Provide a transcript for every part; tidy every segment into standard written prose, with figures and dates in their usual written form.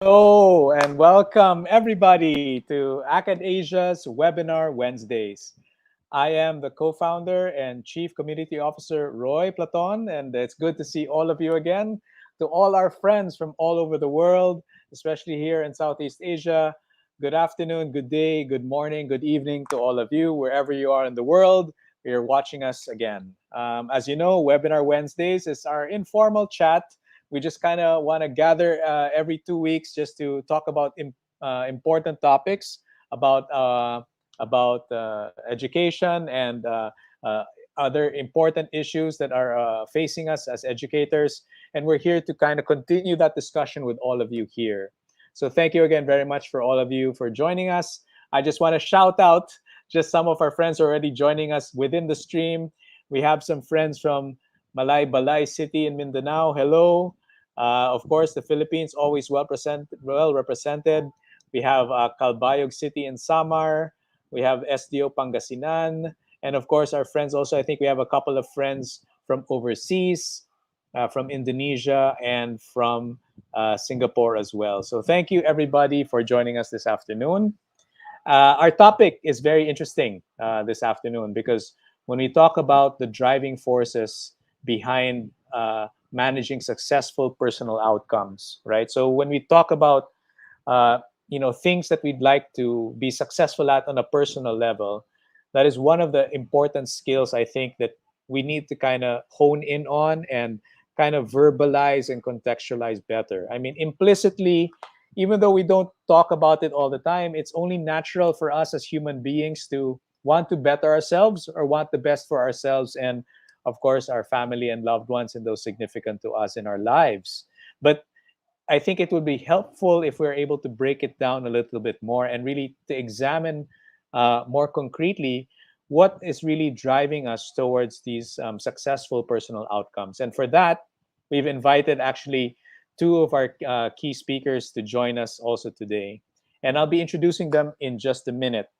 Hello and welcome everybody to Acad Asia's Webinar Wednesdays. I am the co-founder and Chief Community Officer Roy Platon, and it's good to see all of you again. To all our friends from all over the world, especially here in Southeast Asia, good afternoon, good day, good morning, good evening to all of you, wherever you are in the world. You're watching us again. As you know, Webinar Wednesdays is our informal chat. We just kind of want to gather every 2 weeks just to talk about important topics about education and uh, other important issues that are facing us as educators. And we're here to kind of continue that discussion with all of you here. So thank you again very much for all of you for joining us. I just want to shout out just some of our friends already joining us within the stream. We have some friends from Balay City in Mindanao. Hello. Of course, the Philippines always well represented. We have Calbayog City in Samar. We have SDO Pangasinan. And of course, our friends also, I think we have a couple of friends from overseas, from Indonesia and from Singapore as well. So thank you everybody for joining us this afternoon. Our topic is very interesting this afternoon because when we talk about the driving forces behind managing successful personal outcomes, right? So when we talk about things that we'd like to be successful at on a personal level, that is one of the important skills I think that we need to kind of hone in on and kind of verbalize and contextualize better. I mean, implicitly, even though we don't talk about it all the time, it's only natural for us as human beings to want to better ourselves or want the best for ourselves and, of course, our family and loved ones and those significant to us in our lives. But I think it would be helpful if we're able to break it down a little bit more and really to examine more concretely what is really driving us towards these successful personal outcomes. And for that, we've invited actually two of our key speakers to join us also today. And I'll be introducing them in just a minute.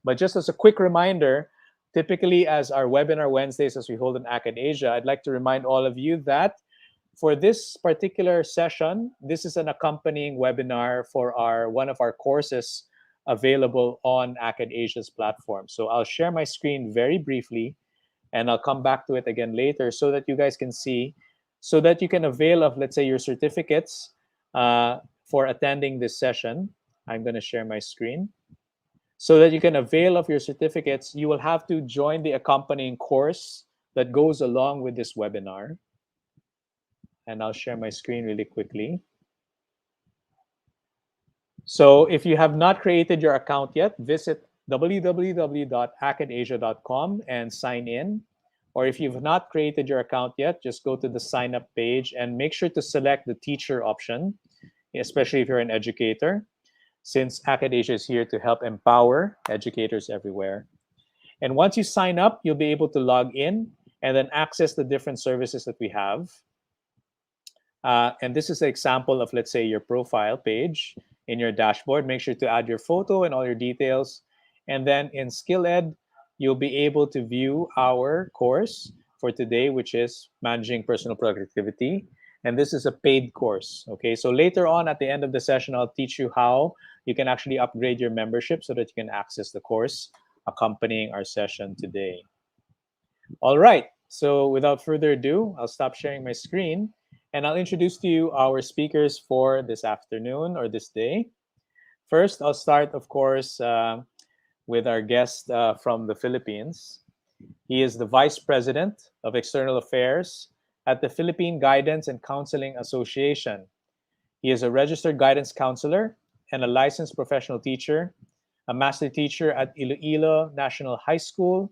But just as a quick reminder, typically as our webinar Wednesdays, as we hold in Acad Asia, I'd like to remind all of you that for this particular session, this is an accompanying webinar for one of our courses available on Acad Asia's platform. So I'll share my screen very briefly, and I'll come back to it again later so that you guys can see, so that you can avail of, let's say, your certificates for attending this session. I'm going to share my screen. So that you can avail of your certificates, you will have to join the accompanying course that goes along with this webinar. And I'll share my screen really quickly. So if you have not created your account yet, visit www.acadasia.com and sign in. Or if you've not created your account yet, just go to the sign up page and make sure to select the teacher option, especially if you're an educator, since Acad Asia is here to help empower educators everywhere. And once you sign up, you'll be able to log in and then access the different services that we have. And this is an example of, let's say, your profile page in your dashboard. Make sure to add your photo and all your details. And then in Skill Ed, you'll be able to view our course for today, which is Managing Personal Productivity. And this is a paid course, okay? So later on at the end of the session, I'll teach you how you can actually upgrade your membership so that you can access the course accompanying our session today. All right, so without further ado, I'll stop sharing my screen and I'll introduce to you our speakers for this afternoon or this day. First, I'll start, of course, with our guest from the Philippines. He is the Vice President of External Affairs at the Philippine Guidance and Counseling Association. He is a registered guidance counselor and a licensed professional teacher, a master teacher at Iloilo National High School,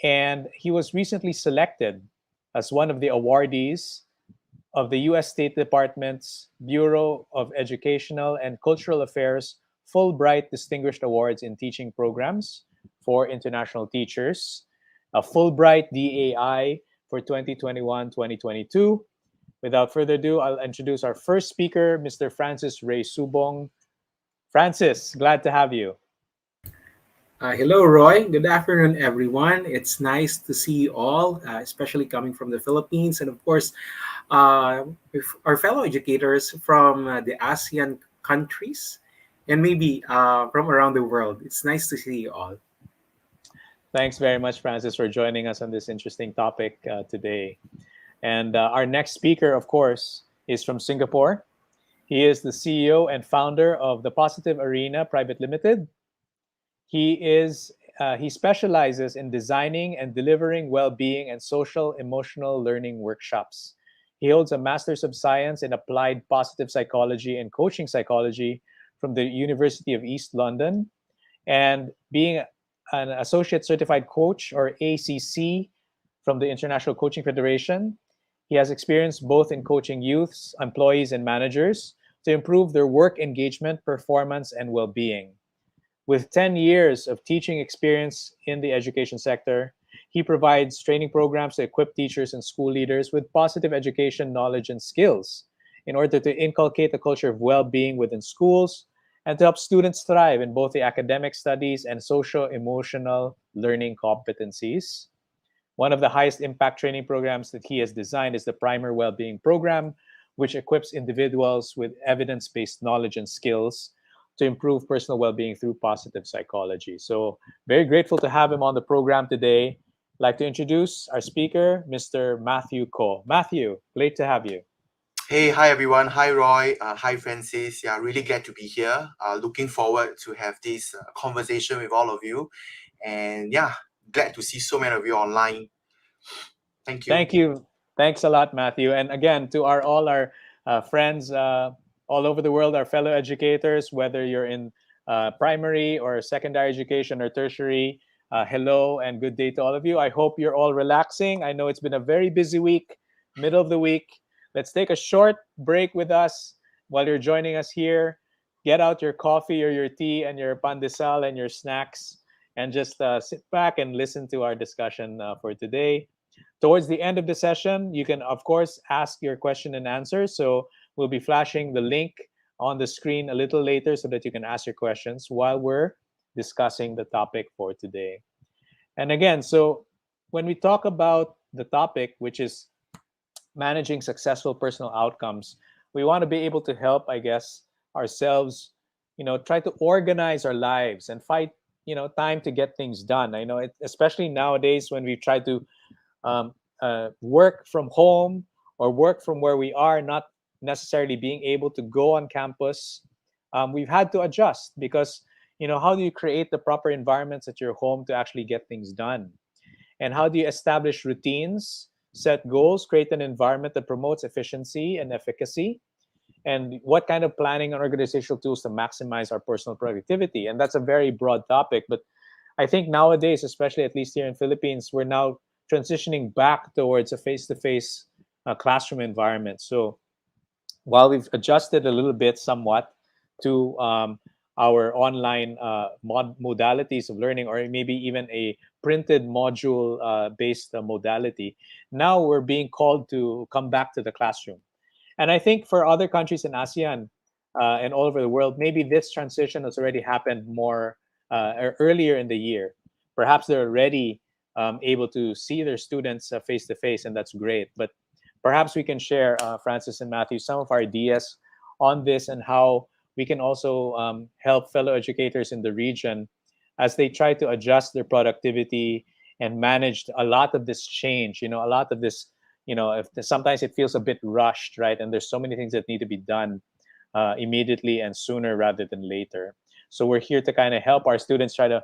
and he was recently selected as one of the awardees of the U.S. State Department's Bureau of Educational and Cultural Affairs Fulbright Distinguished Awards in Teaching Programs for International Teachers, a Fulbright DAI for 2021-2022. Without further ado, I'll introduce our first speaker, Mr. Francis Ray Subong. Francis, glad to have you. Hello, Roy. Good afternoon, everyone. It's nice to see you all, especially coming from the Philippines. And of course, our fellow educators from the ASEAN countries and maybe from around the world. It's nice to see you all. Thanks very much, Francis, for joining us on this interesting topic today. And our next speaker, of course, is from Singapore. He is the CEO and founder of the Positive Arena Private Limited. He specializes in designing and delivering well-being and social emotional learning workshops. He holds a Master's of Science in Applied Positive Psychology and Coaching Psychology from the University of East London, and being an Associate Certified Coach, or ACC, from the International Coaching Federation. He has experience both in coaching youths, employees, and managers to improve their work engagement, performance, and well-being. With 10 years of teaching experience in the education sector, he provides training programs to equip teachers and school leaders with positive education knowledge and skills in order to inculcate a culture of well being within schools and to help students thrive in both the academic studies and social emotional learning competencies. One of the highest impact training programs that he has designed is the Primer Wellbeing Program, which equips individuals with evidence based knowledge and skills to improve personal well being through positive psychology. So, very grateful to have him on the program today. I'd like to introduce our speaker, Mr. Matthew Ko. Matthew, great to have you. Hey, hi everyone. Hi Roy. Hi Francis. Yeah, really glad to be here. Looking forward to have this conversation with all of you. And yeah, glad to see so many of you online. Thank you. Thank you. Thanks a lot, Matthew. And again, to all our friends all over the world, our fellow educators, whether you're in primary or secondary education or tertiary, hello and good day to all of you. I hope you're all relaxing. I know it's been a very busy week, middle of the week. Let's take a short break with us while you're joining us here. Get out your coffee or your tea and your pandesal and your snacks and just sit back and listen to our discussion for today. Towards the end of the session, you can, of course, ask your question and answer. So we'll be flashing the link on the screen a little later so that you can ask your questions while we're discussing the topic for today. And again, so when we talk about the topic, which is managing successful personal outcomes, we want to be able to help, I guess, ourselves, try to organize our lives and fight, time to get things done. I know, especially nowadays when we try to work from home or work from where we are, not necessarily being able to go on campus, we've had to adjust because, how do you create the proper environments at your home to actually get things done? And how do you establish routines, set goals, create an environment that promotes efficiency and efficacy? And what kind of planning and organizational tools to maximize our personal productivity? And that's a very broad topic, but I think nowadays, especially at least here in Philippines, we're now transitioning back towards a face-to-face classroom environment. So while we've adjusted a little bit somewhat to our online modalities of learning, or maybe even a printed module based modality, now we're being called to come back to the classroom. And I think for other countries in ASEAN and all over the world, maybe this transition has already happened more earlier in the year. Perhaps they're already able to see their students face to face, and that's great. But perhaps we can share, Francis and Matthew, some of our ideas on this and how we can also help fellow educators in the region as they try to adjust their productivity and manage a lot of this change. A lot of this, if sometimes it feels a bit rushed, right? And there's so many things that need to be done immediately and sooner rather than later. So we're here to kind of help our students try to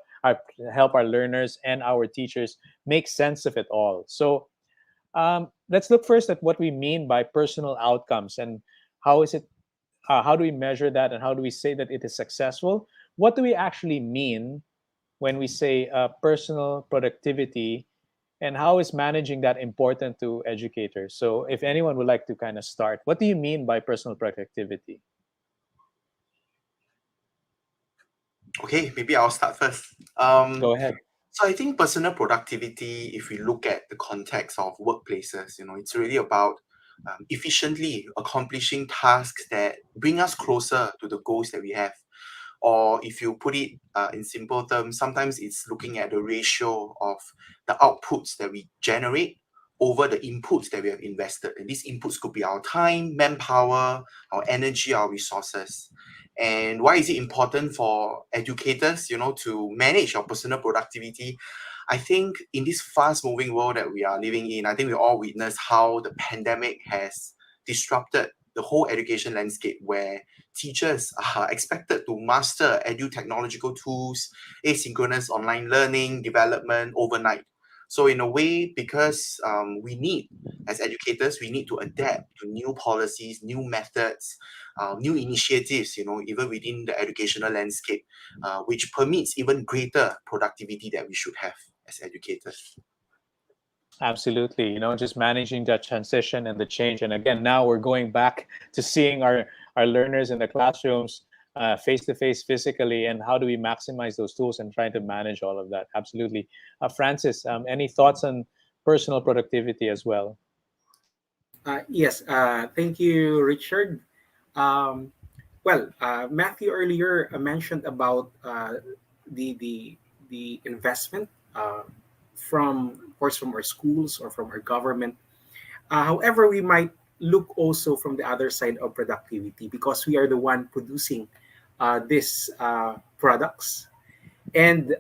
help our learners and our teachers make sense of it all. So let's look first at what we mean by personal outcomes and how is it, how do we measure that and how do we say that it is successful? What do we actually mean when we say personal productivity, and how is managing that important to educators? So if anyone would like to kind of start, what do you mean by personal productivity? Okay, maybe I'll start first. Go ahead. So I think personal productivity, if we look at the context of workplaces, it's really about efficiently accomplishing tasks that bring us closer to the goals that we have. Or if you put it in simple terms, sometimes it's looking at the ratio of the outputs that we generate over the inputs that we have invested. And these inputs could be our time, manpower, our energy, our resources. And why is it important for educators, to manage your personal productivity? I think in this fast-moving world that we are living in, I think we all witness how the pandemic has disrupted the whole education landscape, where teachers are expected to master technological tools, asynchronous online learning, development overnight. So in a way, because as educators, we need to adapt to new policies, new methods, new initiatives, even within the educational landscape, which permits even greater productivity that we should have as educators. Absolutely. Just managing that transition and the change. And again, now we're going back to seeing our learners in the classrooms face to face physically. And how do we maximize those tools and trying to manage all of that? Absolutely. Francis, any thoughts on personal productivity as well? Yes, thank you, Richard. Um, Matthew earlier mentioned about the investment from, of course, from our schools or from our government. However, we might look also from the other side of productivity, because we are the one producing these products, and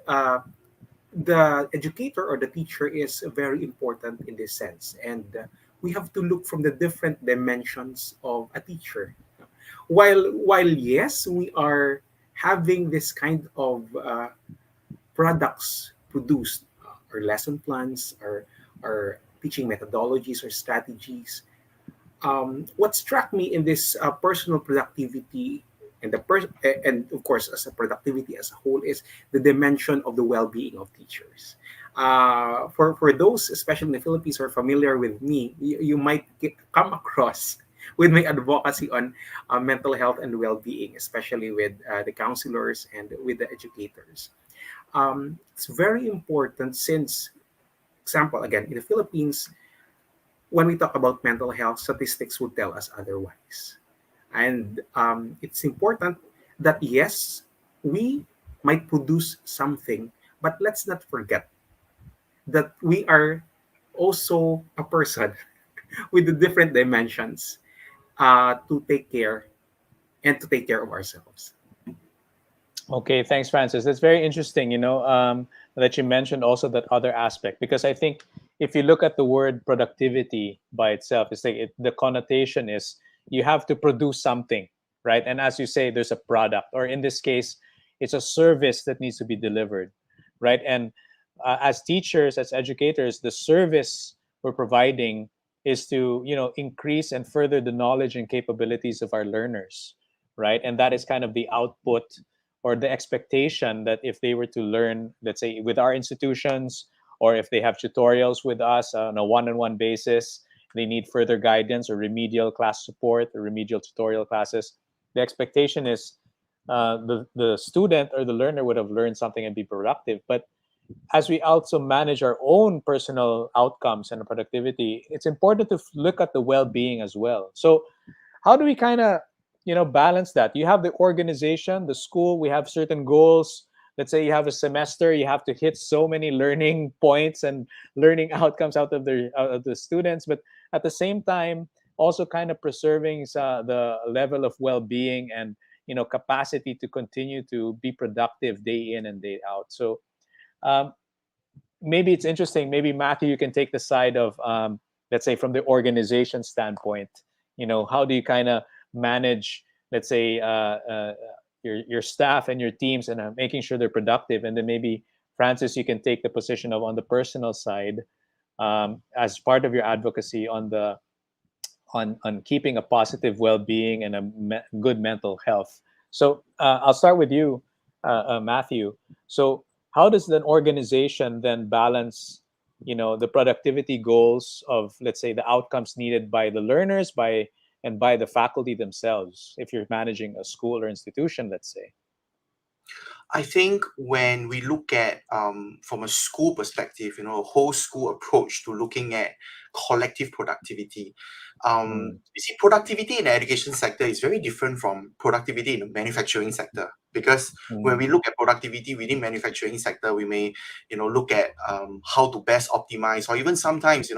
the educator or the teacher is very important in this sense. And we have to look from the different dimensions of a teacher. While yes, we are having this kind of products produced, or lesson plans, or teaching methodologies or strategies. What struck me in this personal productivity and and of course as a productivity as a whole is the dimension of the well-being of teachers. For those, especially in the Philippines, who are familiar with me, you might come across with my advocacy on mental health and well-being, especially with the counselors and with the educators. It's very important since, example again, in the Philippines, when we talk about mental health, statistics would tell us otherwise. And it's important that, yes, we might produce something, but let's not forget that we are also a person with the different dimensions to take care and to take care of ourselves. Okay, thanks, Francis. That's very interesting, that you mentioned also that other aspect, because I think if you look at the word productivity by itself, it's like the connotation is you have to produce something, right? And as you say, there's a product, or in this case, it's a service that needs to be delivered, right? And as teachers, as educators, the service we're providing is to, increase and further the knowledge and capabilities of our learners, right? And that is kind of the output or the expectation that if they were to learn, let's say, with our institutions, or if they have tutorials with us on a one-on-one basis, they need further guidance or remedial class support or remedial tutorial classes. The expectation is the student or the learner would have learned something and be productive. But as we also manage our own personal outcomes and productivity, it's important to look at the well-being as well. So how do we kind of balance that? You have the organization, the school, we have certain goals. Let's say you have a semester, you have to hit so many learning points and learning outcomes out of the students, but at the same time also kind of preserving the level of well-being and capacity to continue to be productive day in and day out. So um, maybe it's interesting. Maybe Matthew, you can take the side of let's say from the organization standpoint. How do you kind of manage, let's say, your staff and your teams, and making sure they're productive? And then maybe Francis, you can take the position of on the personal side, as part of your advocacy on keeping a positive well-being and a good mental health. So I'll start with you, Matthew. So how does an organization then balance, the productivity goals of, let's say, the outcomes needed by the learners, by the faculty themselves, if you're managing a school or institution, let's say? I think when we look at from a school perspective, a whole school approach to looking at collective productivity, Mm, you see, productivity in the education sector is very different from productivity in the manufacturing sector. Because when mm, we look at productivity within manufacturing sector, we may, look at how to best optimize, or even sometimes,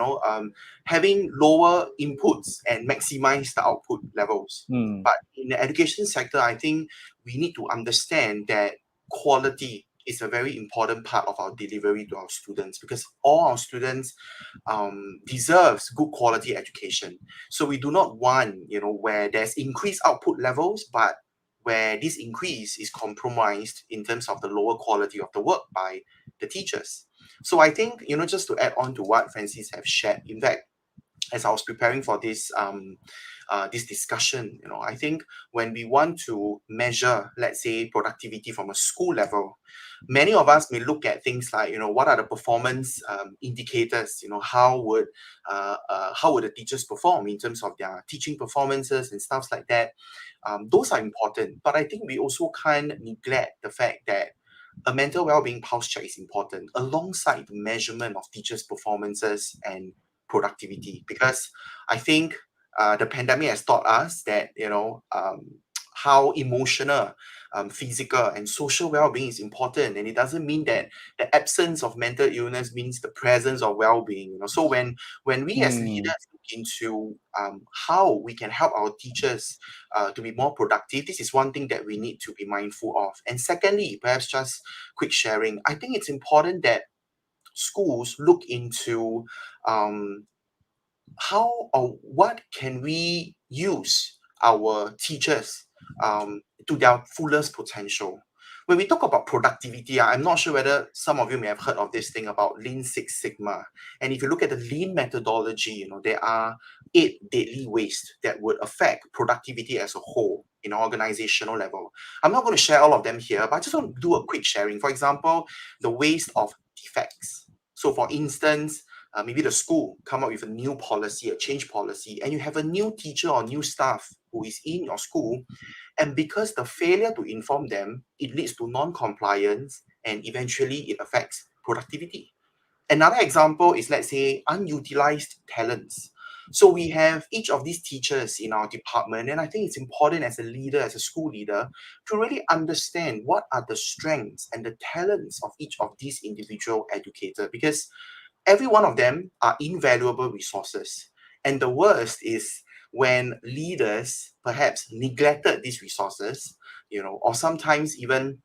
having lower inputs and maximize the output levels. mm, But in the education sector, I think we need to understand that quality is a very important part of our delivery to our students, because all our students deserves good quality education. So we do not want, where there's increased output levels, but where this increase is compromised in terms of the lower quality of the work by the teachers. So I think, just to add on to what Francis have shared, in fact, as I was preparing for this discussion, I think when we want to measure, let's say, productivity from a school level, many of us may look at things like, what are the performance indicators? How would the teachers perform in terms of their teaching performances and stuff like that? Those are important, but I think we also can't neglect the fact that a mental well-being pulse check is important alongside the measurement of teachers' performances and productivity, because I think the pandemic has taught us that how emotional, physical, and social well-being is important, and it doesn't mean that the absence of mental illness means the presence of well-being. So when we as mm. leaders look into how we can help our teachers to be more productive, this is one thing that we need to be mindful of. And secondly, perhaps just quick sharing, I think it's important that schools look into um, how or what can we use our teachers to their fullest potential. When we talk about productivity, I'm not sure whether some of you may have heard of this thing about Lean Six Sigma. And if you look at the Lean methodology, there are 8 deadly waste that would affect productivity as a whole in an organizational level. I'm not going to share all of them here, but I just want to do a quick sharing. For example, the waste of defects. So for instance, maybe the school come up with a new policy, a change policy, and you have a new teacher or new staff who is in your school, and because the failure to inform them, it leads to non-compliance, and eventually it affects productivity. Another example is, let's say, unutilized talents. So we have each of these teachers in our department, and I think it's important as a leader, as a school leader, to really understand what are the strengths and the talents of each of these individual educators, because every one of them are invaluable resources. And the worst is when leaders perhaps neglected these resources, or sometimes even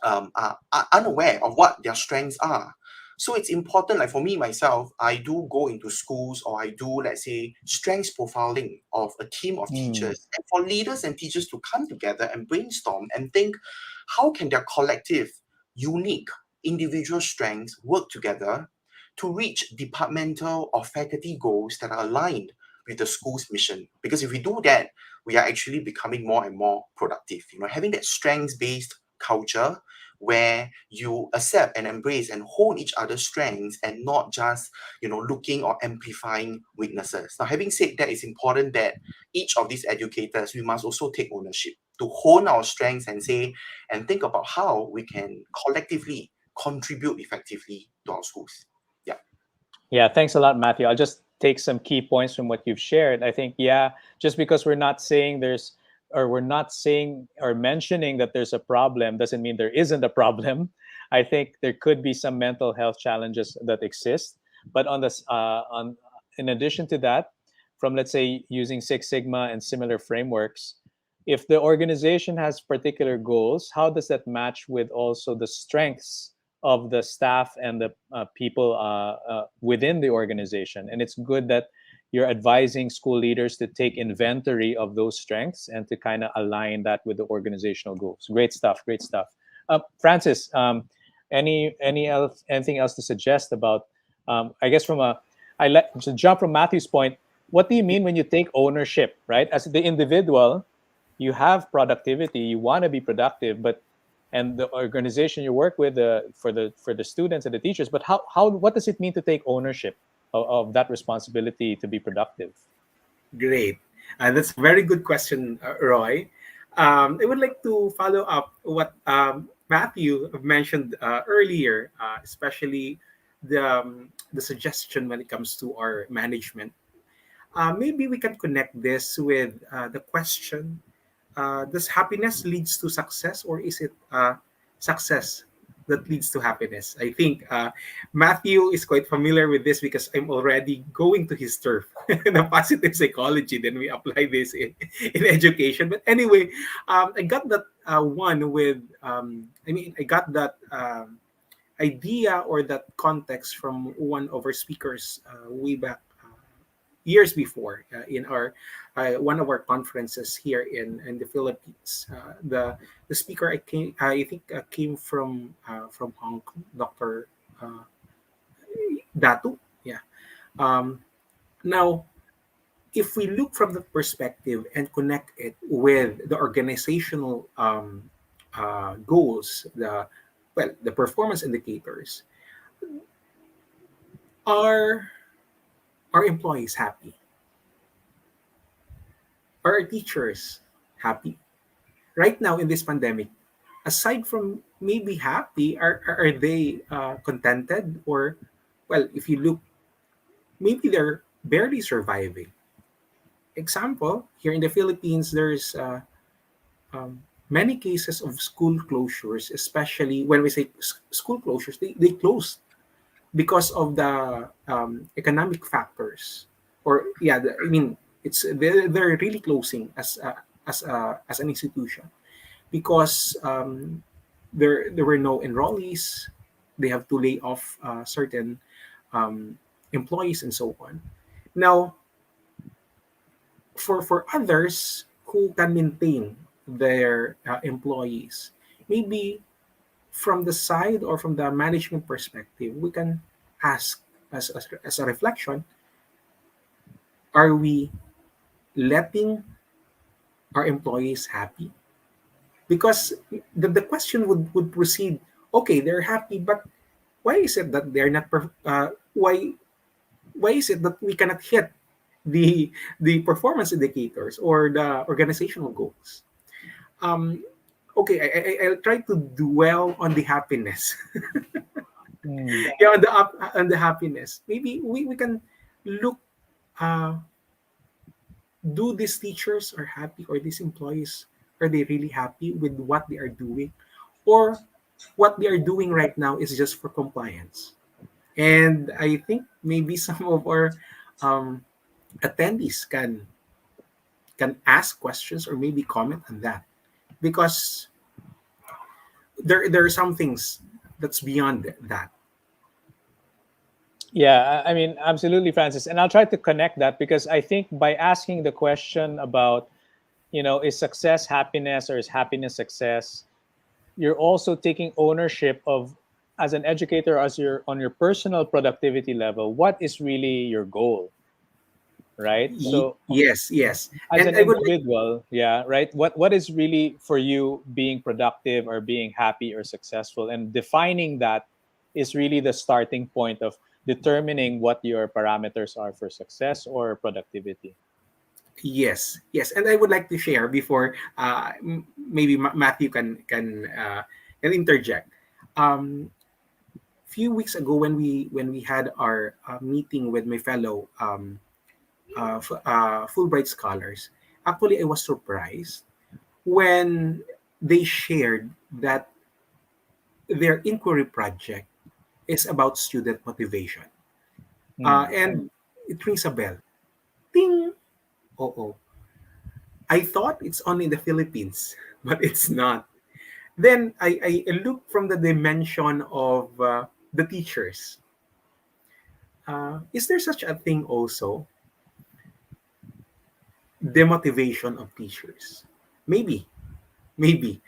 are unaware of what their strengths are. So it's important, like for me myself, I do go into schools, or I do, let's say, strengths profiling of a team of Mm, teachers, and for leaders and teachers to come together and brainstorm and think, how can their collective, unique, individual strengths work together to reach departmental or faculty goals that are aligned with the school's mission? Because if we do that, we are actually becoming more and more productive. Having that strengths-based culture where you accept and embrace and hone each other's strengths, and not just looking or amplifying weaknesses. Now, having said that, it's important that each of these educators, we must also take ownership to hone our strengths and say and think about how we can collectively contribute effectively to our schools. Yeah. Yeah, thanks a lot, Matthew. I'll just take some key points from what you've shared. I think, yeah, just because we're not saying there's, or we're not saying or mentioning that there's a problem, doesn't mean there isn't a problem. I think there could be some mental health challenges that exist. But in addition to that, from let's say using Six Sigma and similar frameworks, if the organization has particular goals, how does that match with also the strengths of the staff and the people within the organization? And it's good that you're advising school leaders to take inventory of those strengths and to kind of align that with the organizational goals. Great stuff. Great stuff. Francis, anything else to suggest about? I guess I let to jump from Matthew's point. What do you mean when you take ownership, right? As the individual, you have productivity, you want to be productive, but and the organization you work with for the students and the teachers, but how what does it mean to take ownership of that responsibility to be productive? Great. That's a very good question, Roy. I would like to follow up what Matthew mentioned earlier, especially the suggestion when it comes to our management. Maybe we can connect this with the question: does happiness leads to success, or is it success that leads to happiness? I think Matthew is quite familiar with this because I'm already going to his turf, the positive psychology. Then we apply this in education. But anyway, I got that one with, I got that idea or that context from one of our speakers way back years before in our one of our conferences here in the Philippines. The speaker I think came from Hong Kong, Dr. Uh, Datu. Yeah. Um, Now, if we look from the perspective and connect it with the organizational goals, the performance indicators, are our employees happy? Are our teachers happy? Right now in this pandemic, aside from maybe happy, are they contented? Or, well, if you look, maybe they're barely surviving. Example, here in the Philippines, there's many cases of school closures, especially when we say school closures, they close because of the economic factors. Or, yeah, it's they're really closing as an institution because there were no enrollees. They have to lay off certain employees and so on. Now, for others who can maintain their employees, maybe from the side or from the management perspective, we can ask as a reflection: are we letting our employees happy? Because the question would proceed: okay, they're happy, but why is it that they're not why is it that we cannot hit the performance indicators or the organizational goals? um okay, I'll try to dwell on the happiness. Mm. Yeah, on the happiness, maybe we can look, uh do these teachers are happy, or these employees, are they really happy with what they are doing, or what they are doing right now is just for compliance? And I think maybe some of our um, attendees can ask questions or maybe comment on that, because there are some things that's beyond that. Yeah, I mean, absolutely, Francis. And I'll try to connect that because I think by asking the question about, is success happiness or is happiness success, you're also taking ownership of, as an educator, as your on your personal productivity level, what is really your goal, right? So Yes, yes. as And an I would like, individual, yeah, right, what is really for you being productive or being happy or successful, and defining that is really the starting point of determining what your parameters are for success or productivity. yes, yes. And I would like to share before maybe Matthew can interject. Um, Few weeks ago, when we had our meeting with my fellow Fulbright scholars, actually I was surprised when they shared that their inquiry project is about student motivation. Hmm. And it rings a bell. Ding! Oh, I thought it's only in the Philippines, but it's not. Then I look from the dimension of the teachers. Is there such a thing also? Demotivation of teachers? Maybe, maybe.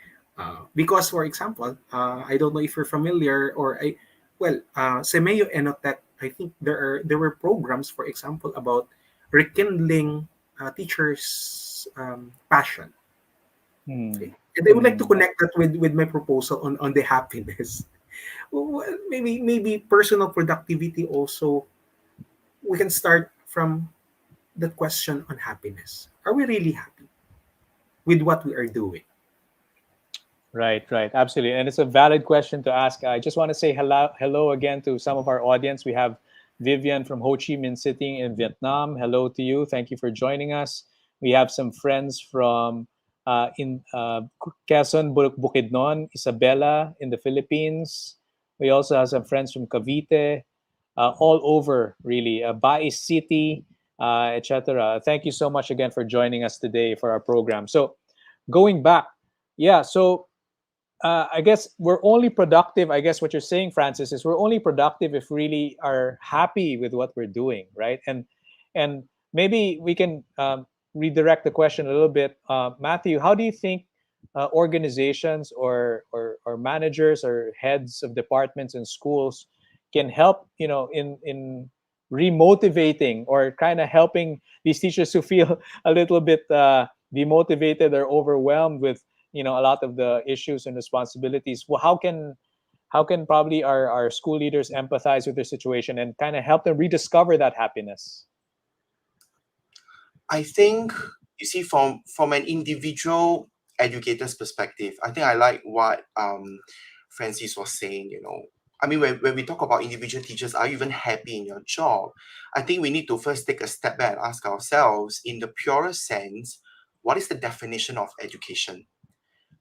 Because, for example, I don't know if you're familiar, Semeo Enotech, I think there were programs, for example, about rekindling teachers' passion. Hmm. Okay? And I would like to Hmm. connect that with my proposal on the happiness. Well, maybe personal productivity also. We can start from the question on happiness. Are we really happy with what we are doing? Right, right, absolutely, and it's a valid question to ask. I just want to say hello again to some of our audience. We have Vivian from Ho Chi Minh City in Vietnam. Hello to you. Thank you for joining us. We have some friends from in Quezon, Bukidnon, Isabela in the Philippines. We also have some friends from Cavite, all over really, Bais City, etc. Thank you so much again for joining us today for our program. So, going back, yeah, so I guess we're only productive. I guess what you're saying, Francis, is we're only productive if we really are happy with what we're doing, right? And maybe we can redirect the question a little bit. Matthew, how do you think organizations or managers or heads of departments and schools can help, in remotivating or kind of helping these teachers who feel a little bit demotivated or overwhelmed with a lot of the issues and responsibilities? Well, how can probably our school leaders empathize with their situation and kind of help them rediscover that happiness? I think, you see, from an individual educator's perspective, I think I like what Francis was saying. I mean, when we talk about individual teachers, are you even happy in your job? I think we need to first take a step back and ask ourselves, in the purest sense, what is the definition of education?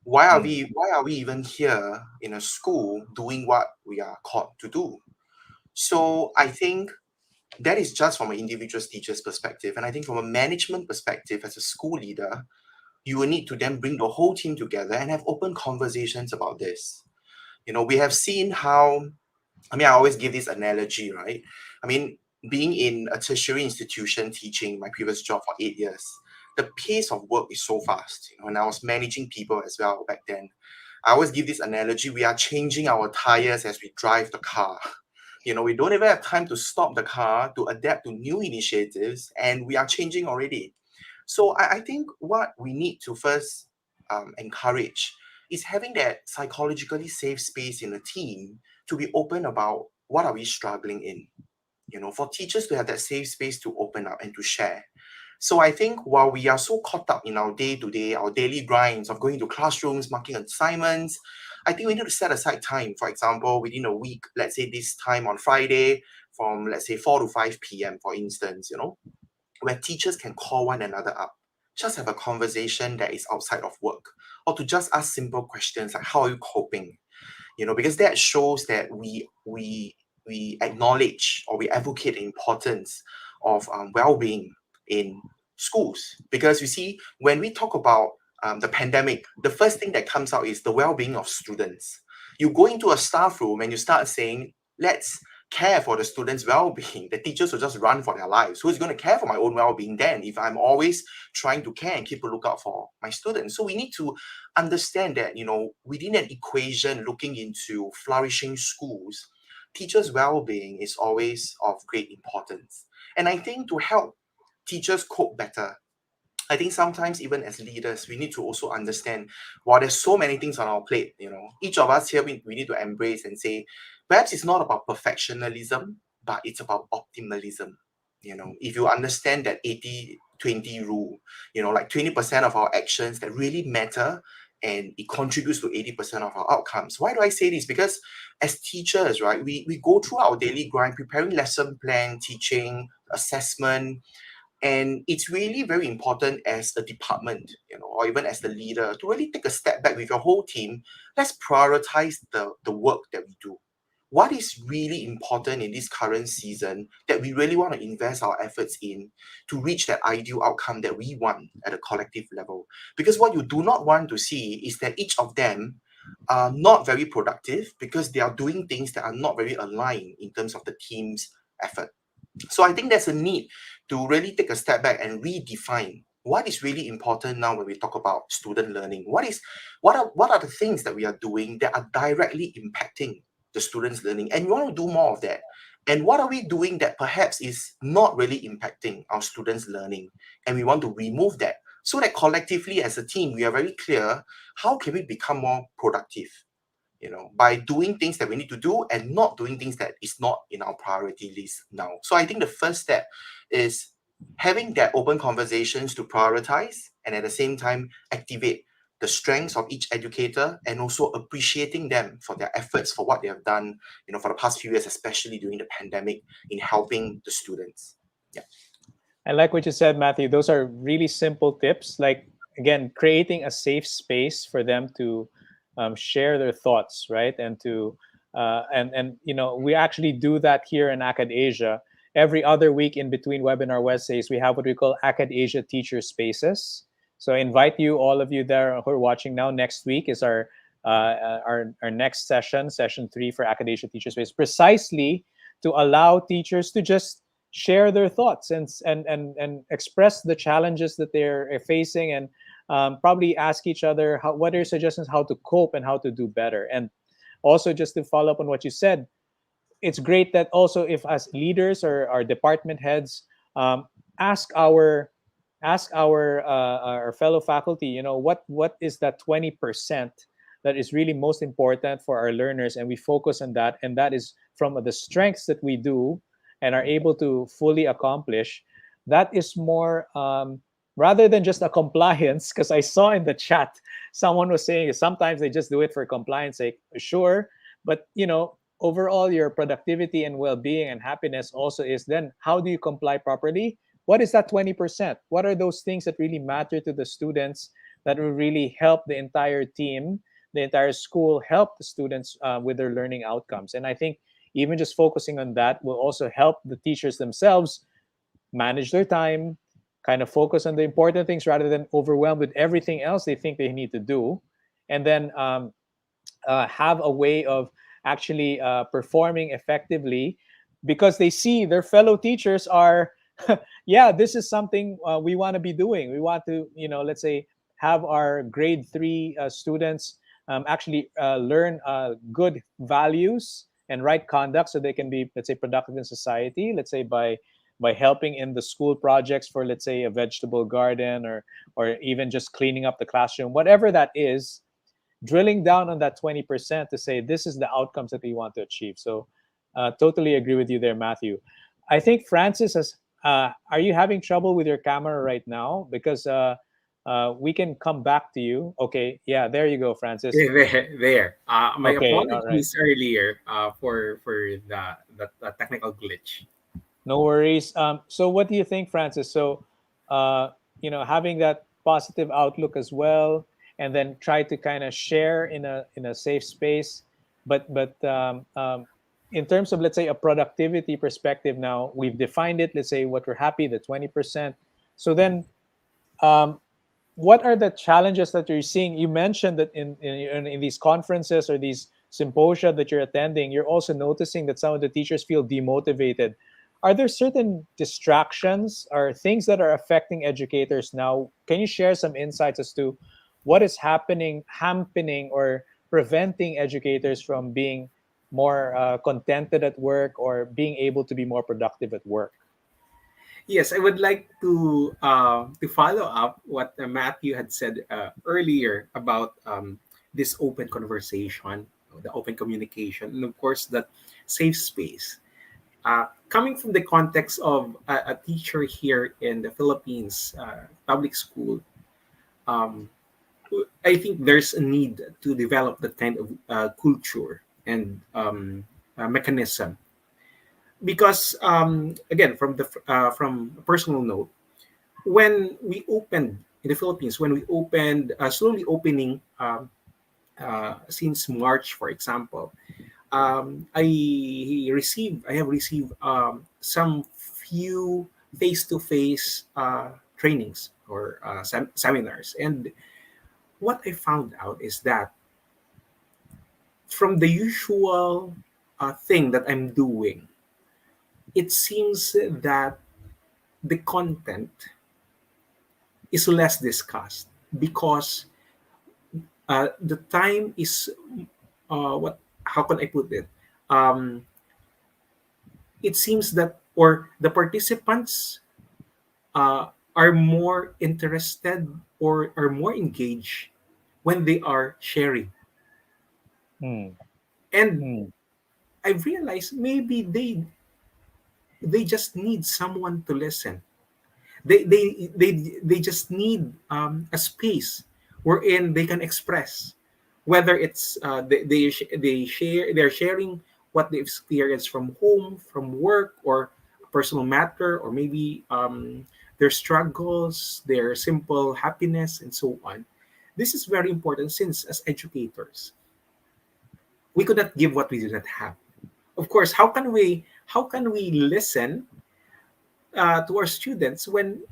Why are we even here in a school doing what we are called to do? So I think that is just from an individual teacher's perspective. And I think from a management perspective, as a school leader, you will need to then bring the whole team together and have open conversations about this. We have seen how, I mean, I always give this analogy, right? I mean, being in a tertiary institution teaching my previous job for 8 years, the pace of work is so fast, and I was managing people as well back then. I always give this analogy: we are changing our tires as we drive the car. We don't even have time to stop the car to adapt to new initiatives, and we are changing already. So I think what we need to first encourage is having that psychologically safe space in a team to be open about what are we struggling in. For teachers to have that safe space to open up and to share. So I think while we are so caught up in our day-to-day, our daily grinds of going to classrooms, marking assignments, I think we need to set aside time. For example, within a week, let's say this time on Friday from, let's say, 4 to 5 p.m., for instance, where teachers can call one another up, just have a conversation that is outside of work, or to just ask simple questions like, how are you coping? Because that shows that we acknowledge or we advocate the importance of well-being in schools. Because you see, when we talk about the pandemic, the first thing that comes out is the well-being of students. You go into a staff room and you start saying, let's care for the students' well-being. The teachers will just run for their lives. Who's going to care for my own well-being then if I'm always trying to care and keep a lookout for my students? So we need to understand that, within an equation looking into flourishing schools, teachers' well-being is always of great importance. And I think to help teachers cope better, I think sometimes even as leaders, we need to also understand, while there's so many things on our plate, each of us here, we need to embrace and say, perhaps it's not about perfectionism, but it's about optimalism. If you understand that 80-20 rule, like 20% of our actions that really matter, and it contributes to 80% of our outcomes. Why do I say this? Because as teachers, right, we go through our daily grind, preparing lesson plan, teaching, assessment, and it's really very important as a department, or even as the leader, to really take a step back with your whole team. Let's prioritize the work that we do. What is really important in this current season that we really want to invest our efforts in to reach that ideal outcome that we want at a collective level? Because what you do not want to see is that each of them are not very productive because they are doing things that are not very aligned in terms of the team's effort. So I think there's a need to really take a step back and redefine what is really important now when we talk about student learning. What are the things that we are doing that are directly impacting the students' learning? And we want to do more of that. And what are we doing that perhaps is not really impacting our students' learning? And we want to remove that so that collectively as a team, we are very clear, how can we become more productive? By doing things that we need to do and not doing things that is not in our priority list now. So I think the first step is having that open conversations to prioritize and at the same time activate the strengths of each educator and also appreciating them for their efforts for what they have done, for the past few years, especially during the pandemic, in helping the students. Yeah. I like what you said, Matthew. Those are really simple tips. Like, again, creating a safe space for them to share their thoughts, right? And to and we actually do that here in Acad Asia. Every other week in between webinar Wednesdays, we have what we call Acad Asia Teacher Spaces. So I invite you, all of you there who are watching now. Next week is our next session 3 for Acad Asia Teacher Space, precisely to allow teachers to just share their thoughts and express the challenges that they're facing, and probably ask each other what are your suggestions, how to cope and how to do better. And also, just to follow up on what you said, it's great that also, if as leaders or our department heads, ask our fellow faculty, what is that 20% that is really most important for our learners, and we focus on that, and that is from the strengths that we do and are able to fully accomplish. That is more, rather than just a compliance, because I saw in the chat someone was saying sometimes they just do it for compliance sake. Sure, but overall your productivity and well-being and happiness also is then how do you comply properly. What is that 20%? What are those things that really matter to the students, that will really help the entire team, the entire school, help the students with their learning outcomes? And I think even just focusing on that will also help the teachers themselves manage their time, kind of focus on the important things rather than overwhelmed with everything else they think they need to do. And then have a way of actually performing effectively, because they see their fellow teachers are yeah, this is something we want to be doing. We want to, let's say, have our grade 3 students actually learn good values and right conduct, so they can be, let's say, productive in society, let's say by helping in the school projects for, let's say, a vegetable garden, or even just cleaning up the classroom, whatever that is, drilling down on that 20% to say this is the outcomes that we want to achieve. So totally agree with you there, Matthew. I think Francis has, are you having trouble with your camera right now? Because we can come back to you. Okay, yeah, there you go, Francis. There. My Okay, all right. apologies earlier for the technical glitch. No worries. So what do you think, Francis? So, having that positive outlook as well, and then try to kind of share in a safe space. But in terms of, let's say, a productivity perspective, now we've defined it. Let's say what we're happy, the 20%. So then, um, what are the challenges that you're seeing? You mentioned that in these conferences or these symposia that you're attending, you're also noticing that some of the teachers feel demotivated. Are there certain distractions or things that are affecting educators now? Can you share some insights as to what is happening or preventing educators from being more contented at work, or being able to be more productive at work? Yes, I would like to follow up what Matthew had said earlier about this open conversation, the open communication, and of course that safe space. Coming from the context of a teacher here in the Philippines, public school, um, I think there's a need to develop that kind of culture and mechanism, because again, from a personal note, when we opened in the Philippines, when we opened slowly opening since March, for example, I have received some few face-to-face trainings or seminars, and what I found out is that from the usual thing that I'm doing, it seems that the content is less discussed, because the time is what how can I put it? Um, it seems that, or the participants are more interested or are more engaged when they are sharing, Hmm. and Hmm. I realized maybe they just need someone to listen. They just need a space wherein they can express, whether it's they're sharing what they experience from home, from work, or a personal matter, or maybe their struggles, their simple happiness, and so on. This is very important, since as educators we could not give what we do not have. Of course, how can we listen to our students when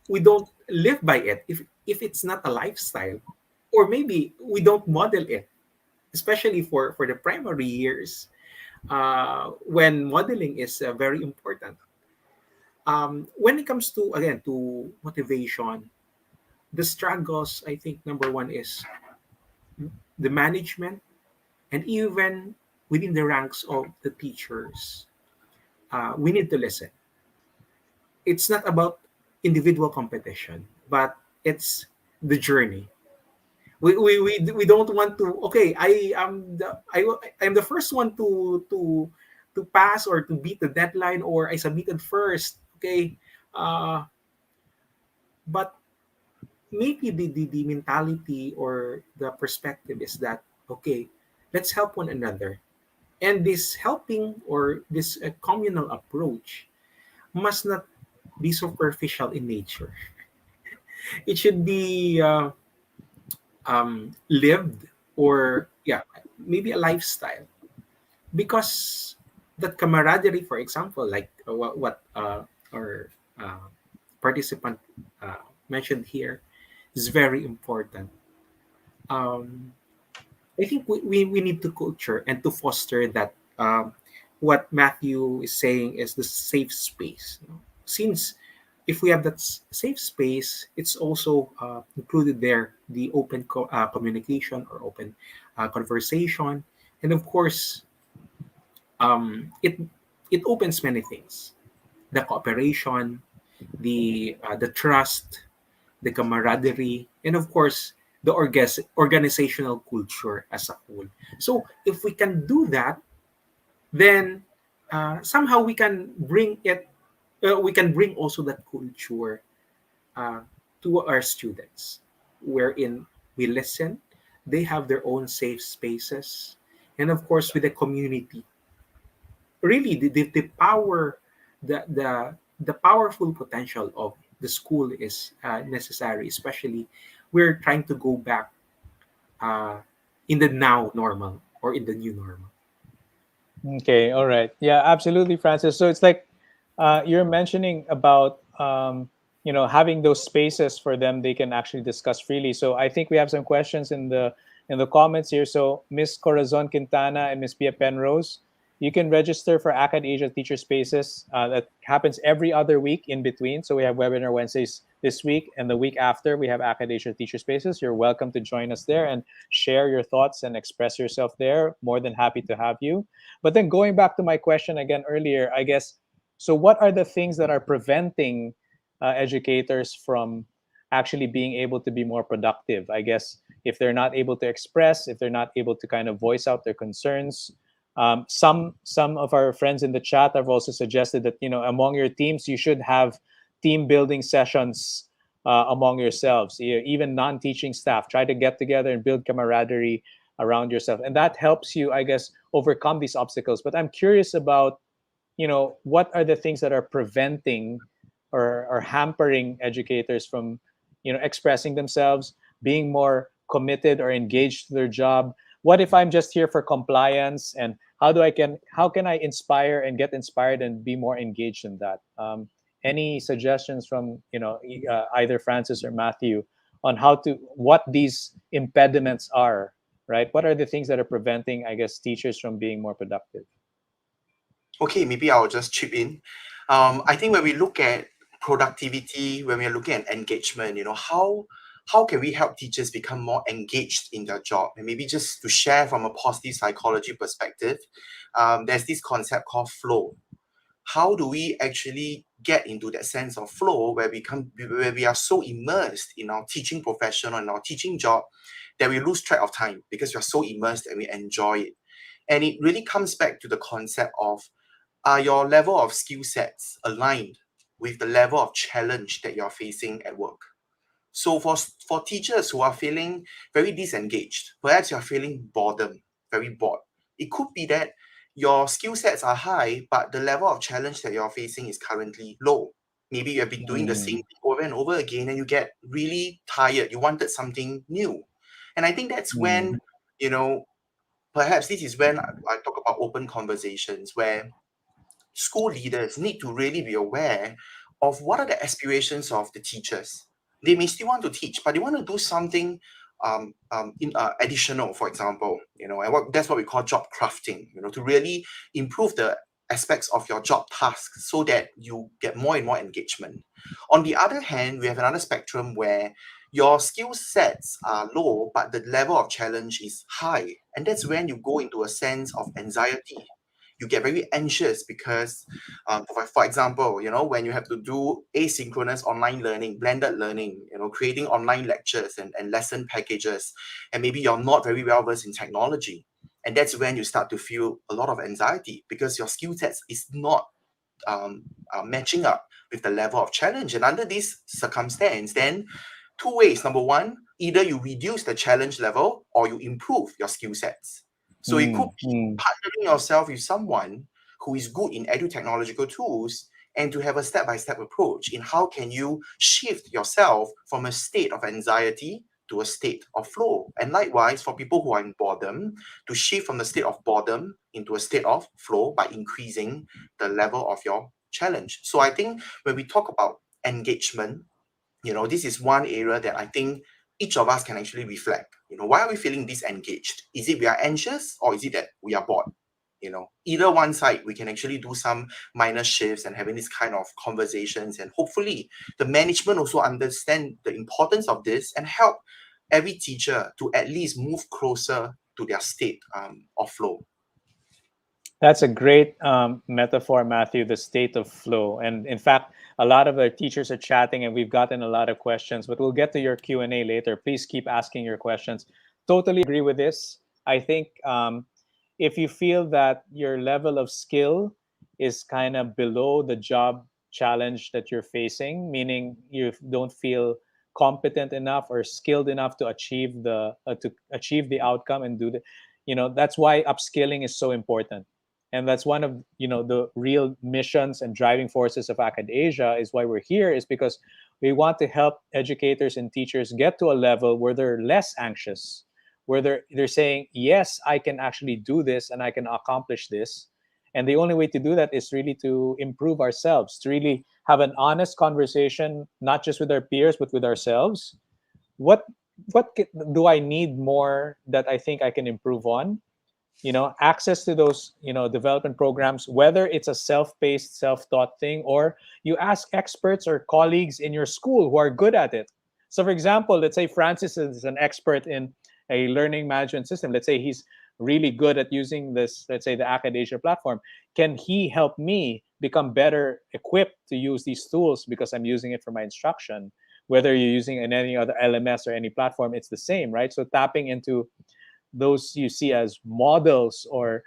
we don't live by it, if it's not a lifestyle, or maybe we don't model it, especially for the primary years, when modeling is very important. When it comes to, again, to motivation, the struggles, I think number one is the management, and even within the ranks of the teachers, we need to listen. It's not about individual competition, but it's the journey. We don't want to, okay, I'm the first one to pass or to beat the deadline, or I submitted first, okay. But maybe the mentality or the perspective is that, okay, let's help one another. And this helping, or this communal approach, must not be superficial in nature. It should be lived, or yeah, maybe a lifestyle, because that camaraderie, for example, like what our uh, participant mentioned here, is very important. um, I think we need to culture and to foster that, what Matthew is saying is the safe space, you know. Since if we have that safe space, it's also included there the open communication, or open conversation. And of course, it opens many things: the cooperation, the trust, the camaraderie, and of course the organizational culture as a whole. So if we can do that, then somehow we can bring also that culture uh, to our students, wherein we listen, they have their own safe spaces, and of course with the community. Really, the power, the powerful potential of the school is necessary, especially we're trying to go back uh, in the now normal, or in the new normal. Okay, all right. Yeah, absolutely, Francis. So it's like you're mentioning about having those spaces for them they can actually discuss freely. So I think we have some questions in the comments here. So Miss Corazon Quintana and Miss Pia Penrose, you can register for Acad Asia Teacher Spaces. That happens every other week in between. So we have webinar Wednesdays this week, and the week after we have Acad Asia Teacher Spaces. You're welcome to join us there and share your thoughts and express yourself there. More than happy to have you. But then going back to my question again earlier, I guess, so what are the things that are preventing educators from actually being able to be more productive? I guess if they're not able to express, if they're not able to kind of voice out their concerns. Some of our friends in the chat have also suggested that among your teams you should have team building sessions among yourselves. Even non-teaching staff, try to get together and build camaraderie around yourself, and that helps you, I guess, overcome these obstacles. But I'm curious about what are the things that are preventing or hampering educators from expressing themselves, being more committed or engaged to their job. What if I'm just here for compliance, and how can I inspire and get inspired and be more engaged in that? Any suggestions from either Francis or Matthew on what these impediments are, right? What are the things that are preventing, I guess, teachers from being more productive? Okay, maybe I'll just chip in. I think when we look at productivity, when we are looking at engagement, how can we help teachers become more engaged in their job? And maybe just to share from a positive psychology perspective, there's this concept called flow. How do we actually get into that sense of flow where we are so immersed in our teaching profession or in our teaching job that we lose track of time because we're so immersed and we enjoy it. And it really comes back to the concept of, are your level of skill sets aligned with the level of challenge that you're facing at work? So for teachers who are feeling very disengaged, perhaps you're feeling boredom, very bored. It could be that your skill sets are high, but the level of challenge that you're facing is currently low. Maybe you have been doing the same Mm, thing over and over again and you get really tired. You wanted something new. And I think that's mm, when, you know, perhaps this is when I talk about open conversations where school leaders need to really be aware of what are the aspirations of the teachers. They may still want to teach, but they want to do something additional, for example, and that's what we call job crafting, to really improve the aspects of your job tasks so that you get more and more engagement. On the other hand, we have another spectrum where your skill sets are low, but the level of challenge is high. And that's when you go into a sense of anxiety. You get very anxious because, for example, when you have to do asynchronous online learning, blended learning, creating online lectures and lesson packages, and maybe you're not very well versed in technology. And that's when you start to feel a lot of anxiety because your skill sets is not matching up with the level of challenge. And under this circumstance, then two ways. Number one, either you reduce the challenge level or you improve your skill sets. So it could mm, be mm. partnering yourself with someone who is good in edu-technological tools and to have a step-by-step approach in how can you shift yourself from a state of anxiety to a state of flow. And likewise, for people who are in boredom, to shift from the state of boredom into a state of flow by increasing the level of your challenge. So I think when we talk about engagement, this is one area that I think each of us can actually reflect. Why are we feeling disengaged? Is it we are anxious or is it that we are bored? Either one side, we can actually do some minor shifts and having this kind of conversations. And hopefully the management also understand the importance of this and help every teacher to at least move closer to their state of flow. That's a great metaphor, Matthew, the state of flow. And in fact, a lot of our teachers are chatting and we've gotten a lot of questions, but we'll get to your Q&A later. Please keep asking your questions. Totally agree with this. I think if you feel that your level of skill is kind of below the job challenge that you're facing, meaning you don't feel competent enough or skilled enough to achieve the outcome and do the, that's why upskilling is so important. And that's one of the real missions and driving forces of Acadesia, is why we're here, is because we want to help educators and teachers get to a level where they're less anxious, where they're saying, yes, I can actually do this and I can accomplish this. And the only way to do that is really to improve ourselves, to really have an honest conversation, not just with our peers but with ourselves. What do I need more that I think I can improve on? Access to those development programs, whether it's a self-paced, self-taught thing, or you ask experts or colleagues in your school who are good at it. So for example, let's say Francis is an expert in a learning management system. Let's say he's really good at using this, let's say the Acadesia platform. Can he help me become better equipped to use these tools because I'm using it for my instruction? Whether you're using in any other LMS or any platform, it's the same, right? So tapping into those you see as models, or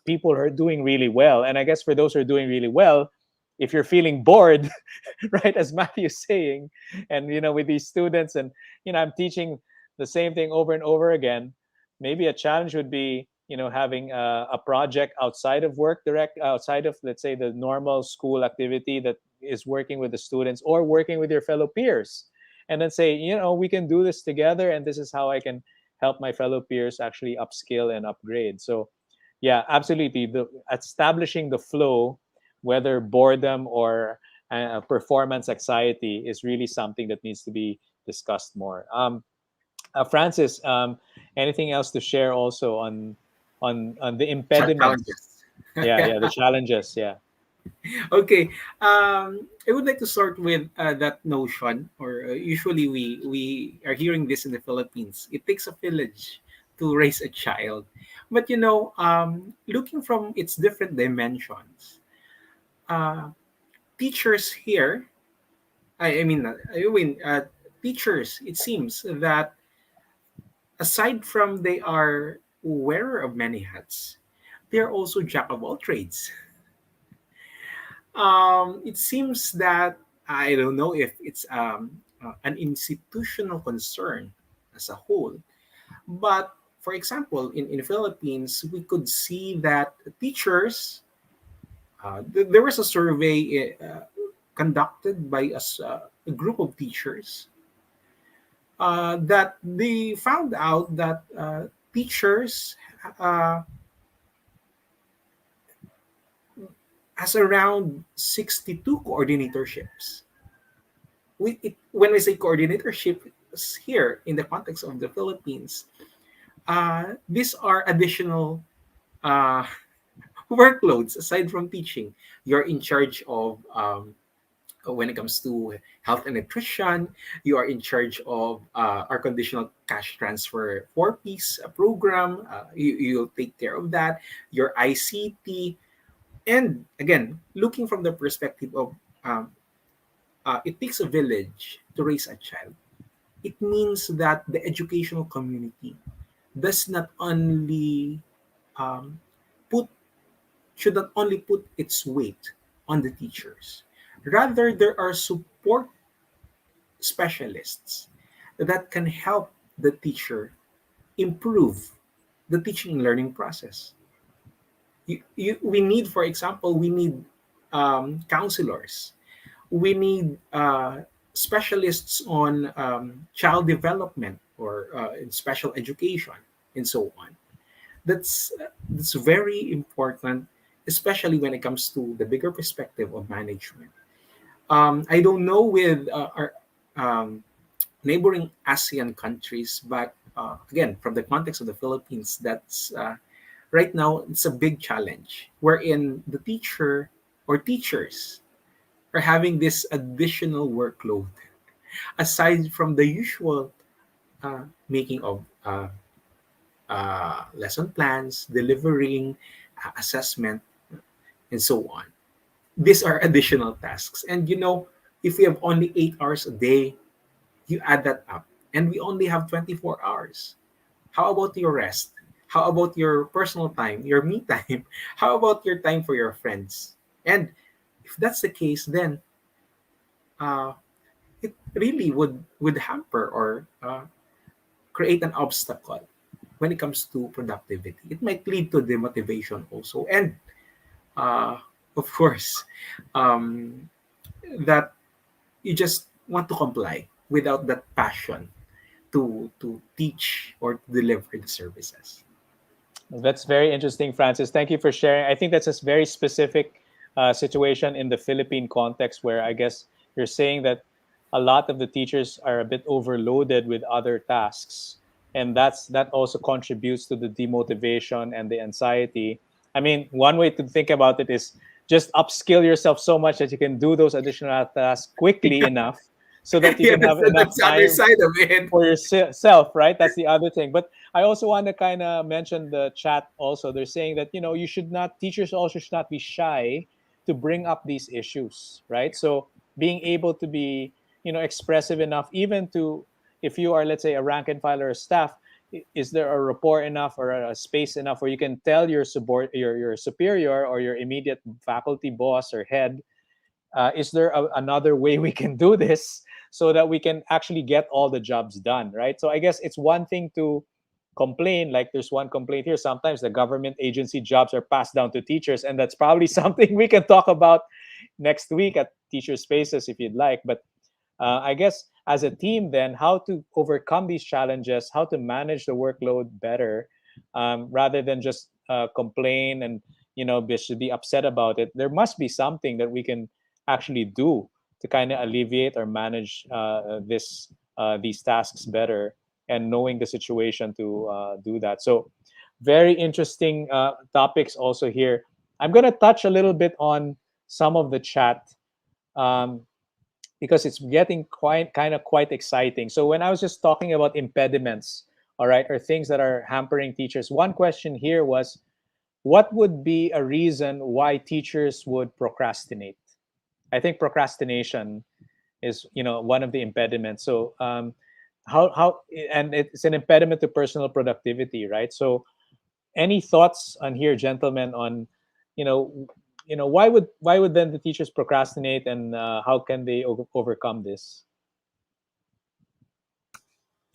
people who are doing really well. And I guess for those who are doing really well, if you're feeling bored, right, as Matthew's saying, and with these students, and I'm teaching the same thing over and over again, maybe a challenge would be having a project outside of work, direct outside of, let's say, the normal school activity that is working with the students or working with your fellow peers, and then say, we can do this together, and this is how I can help my fellow peers actually upskill and upgrade. So yeah, absolutely, the establishing the flow, whether boredom or performance anxiety, is really something that needs to be discussed more. Francis, anything else to share also on the impediments? Challenges. Yeah, the challenges. Yeah. Okay, I would like to start with that notion, or usually we are hearing this in the Philippines. It takes a village to raise a child, but looking from its different dimensions, uh, teachers here. Teachers. It seems that aside from they are wearer of many hats, they are also jack of all trades. It seems that I don't know if it's an institutional concern as a whole. But for example, in the Philippines, we could see that teachers, there was a survey conducted by a group of teachers that they found out that teachers uh, has around 62 coordinatorships. When we say coordinatorship here in the context of the Philippines, these are additional uh, workloads aside from teaching. You're in charge of when it comes to health and nutrition, you are in charge of our conditional cash transfer four-piece program. You'll take care of that. Your ICT, and again, looking from the perspective of um, it takes a village to raise a child. It means that the educational community does not only um, put should not only put its weight on the teachers. Rather, there are support specialists that can help the teacher improve the teaching and learning process. We need, for example, we need counselors. We need specialists on child development or in special education and so on. That's very important, especially when it comes to the bigger perspective of management. I don't know with our um, neighboring ASEAN countries, but again, from the context of the Philippines, that's right now it's a big challenge wherein the teacher or teachers are having this additional workload aside from the usual making of lesson plans, delivering assessment, and so on. These are additional tasks. And if we have only 8 hours a day, you add that up. And we only have 24 hours. How about your rest? How about your personal time, your me time? How about your time for your friends? And if that's the case, then uh, it really would hamper or create an obstacle when it comes to productivity. It might lead to demotivation also. And uh, of course, um, that you just want to comply without that passion to teach or to deliver the services. That's very interesting, Francis. Thank you for sharing. I think that's a very specific situation in the Philippine context where I guess you're saying that a lot of the teachers are a bit overloaded with other tasks, and that also contributes to the demotivation and the anxiety. I mean, one way to think about it is just upskill yourself so much that you can do those additional tasks quickly enough so that you Yeah, can have enough that's the other time side of it. for yourself, right? That's the other thing. But I also want to kind of mention the chat also. They're saying that, you should not, teachers also should not be shy to bring up these issues, right? So being able to be, expressive enough, even to, if you are, let's say, a rank and file or a staff, is there a rapport enough or a space enough where you can tell your superior or your immediate faculty boss or head, is there another way we can do this so that we can actually get all the jobs done, right? So I guess it's one thing to complain, like there's one complaint here, sometimes the government agency jobs are passed down to teachers, and that's probably something we can talk about next week at Teacher Spaces if you'd like. But I guess as a team, then how to overcome these challenges, how to manage the workload better, rather than just complain and be upset about it. There must be something that we can actually do to kind of alleviate or manage this these tasks better, and knowing the situation to do that. So very interesting topics also here. I'm going to touch a little bit on some of the chat, um, because it's getting quite exciting. So when I was just talking about impediments, all right, or things that are hampering teachers, one question here was, what would be a reason why teachers would procrastinate? I think procrastination is one of the impediments. So how and it's an impediment to personal productivity, right? So any thoughts on here, gentlemen, on you know why would then the teachers procrastinate, and how can they overcome this?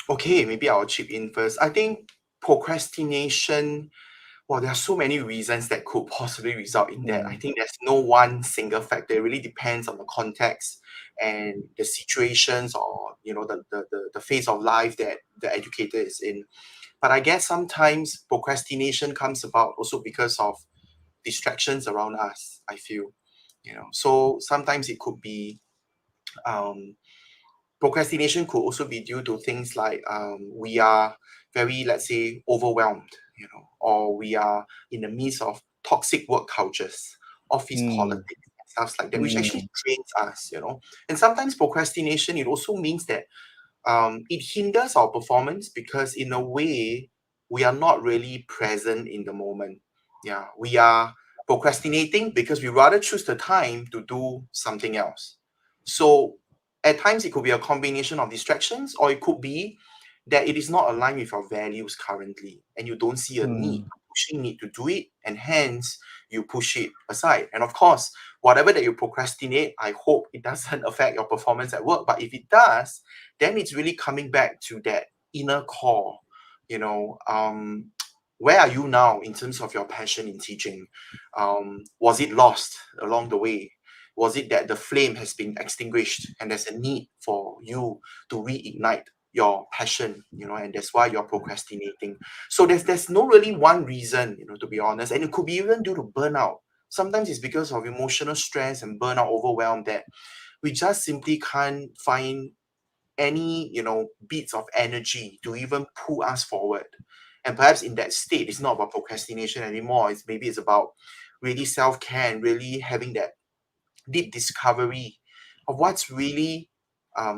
Okay, maybe I'll chip in first. I think procrastination, well, there are so many reasons that could possibly result in that. I Mm, think there's no one single factor. It really depends on the context and the situations, or the phase of life that the educator is in. But I guess sometimes procrastination comes about also because of distractions around us, I feel. So sometimes it could be um procrastination could also be due to things like we are very, let's say, overwhelmed, or we are in the midst of toxic work cultures, office mm, politics, and stuff like that, which actually mm, drains us. And sometimes procrastination, it also means that it hinders our performance because, in a way, we are not really present in the moment. Yeah, we are procrastinating because we rather choose the time to do something else. So, at times, it could be a combination of distractions, or it could be that it is not aligned with your values currently, and you don't see a need, mm, pushing need to do it, and hence you push it aside. And of course, whatever that you procrastinate, I hope it doesn't affect your performance at work. But if it does, then it's really coming back to that inner core. You know, where are you now in terms of your passion in teaching? Was it lost along the way? Was it that the flame has been extinguished and there's a need for you to reignite your passion, and that's why you're procrastinating? So there's no really one reason, to be honest, and it could be even due to burnout. Sometimes it's because of emotional stress and burnout, overwhelm, that we just simply can't find any bits of energy to even pull us forward. And perhaps in that state, it's not about procrastination anymore. It's about really self-care and really having that deep discovery of what's really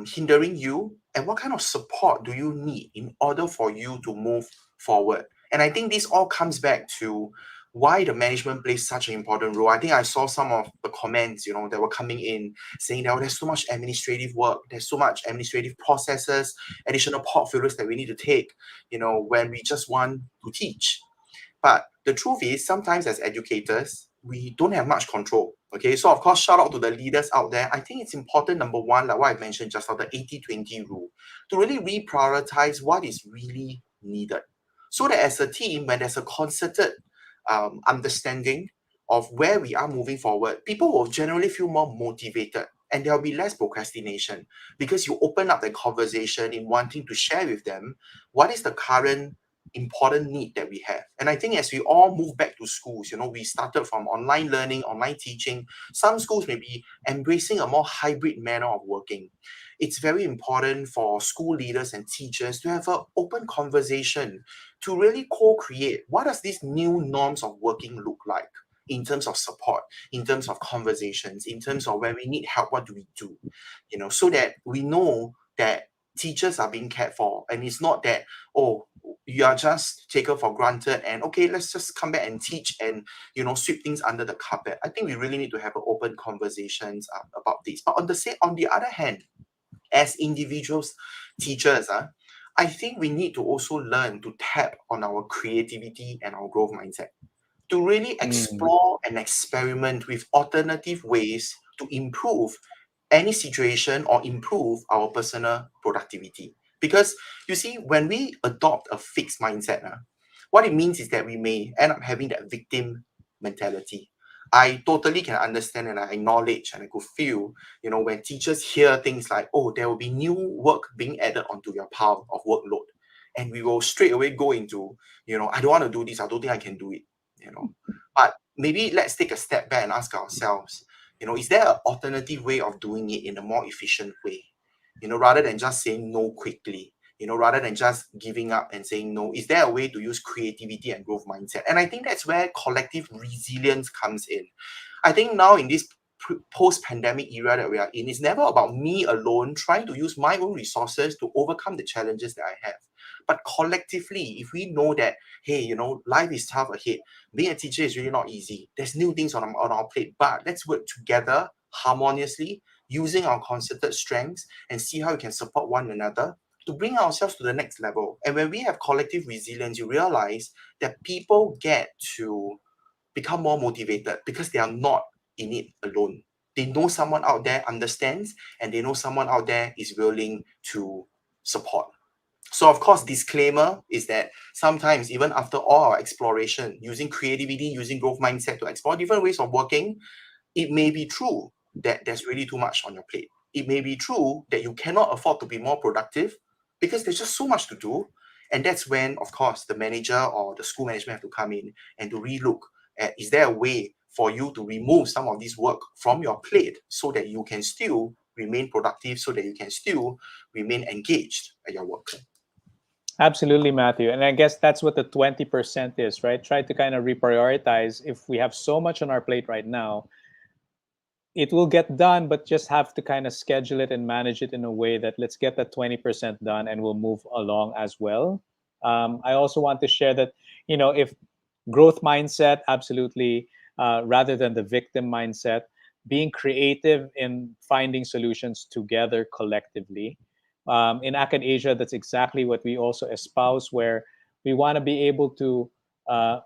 hindering you, and what kind of support do you need in order for you to move forward. And I think this all comes back to why the management plays such an important role. I think I saw some of the comments, that were coming in saying that, oh, there's so much administrative work, there's so much administrative processes, additional portfolios that we need to take, when we just want to teach. But the truth is, sometimes as educators, we don't have much control. Okay, so of course, shout out to the leaders out there. I think it's important, number one, like what I mentioned just now, the 80-20 rule, to really reprioritize what is really needed. So that as a team, when there's a concerted understanding of where we are moving forward, people will generally feel more motivated, and there'll be less procrastination because you open up the conversation in wanting to share with them what is the current important need that we have. And I think as we all move back to schools, we started from online learning, online teaching. Some schools may be embracing a more hybrid manner of working. It's very important for school leaders and teachers to have an open conversation to really co-create what does these new norms of working look like in terms of support, in terms of conversations, in terms of where we need help, what do we do, so that we know that teachers are being cared for, and it's not that, oh, you are just taken for granted and okay, let's just come back and teach and sweep things under the carpet. I think we really need to have an open conversations about this. But on the other hand, as individuals, teachers, I think we need to also learn to tap on our creativity and our growth mindset to really mm, explore and experiment with alternative ways to improve any situation or improve our personal productivity. Because you see, when we adopt a fixed mindset, what it means is that we may end up having that victim mentality. I totally can understand and I acknowledge and I could feel, when teachers hear things like, oh, there will be new work being added onto your pile of workload. And we will straight away go into, I don't want to do this, I don't think I can do it, you know. But maybe let's take a step back and ask ourselves, is there an alternative way of doing it in a more efficient way? Rather than just saying no quickly, rather than just giving up and saying no, is there a way to use creativity and growth mindset? And I think that's where collective resilience comes in. I think now in this post-pandemic era that we are in, it's never about me alone trying to use my own resources to overcome the challenges that I have. But collectively, if we know that, hey, life is tough ahead, being a teacher is really not easy. There's new things on our plate, but let's work together harmoniously, using our concerted strengths and see how we can support one another to bring ourselves to the next level. And when we have collective resilience, you realize that people get to become more motivated because they are not in it alone. They know someone out there understands, and they know someone out there is willing to support. So of course, disclaimer is that sometimes even after all our exploration, using creativity, using growth mindset to explore different ways of working, it may be true that there's really too much on your plate. It may be true that you cannot afford to be more productive because there's just so much to do. And that's when, of course, the manager or the school management have to come in and to relook at, is there a way for you to remove some of this work from your plate so that you can still remain productive, so that you can still remain engaged at your work. Absolutely, Matthew. And I guess that's what the 20% is, right? Try to kind of reprioritize. If we have so much on our plate right now, it will get done, but just have to kind of schedule it and manage it in a way that let's get that 20% done and we'll move along as well. I also want to share that, if growth mindset, absolutely, rather than the victim mindset, being creative in finding solutions together collectively. In Acad Asia, that's exactly what we also espouse, where we want to be able to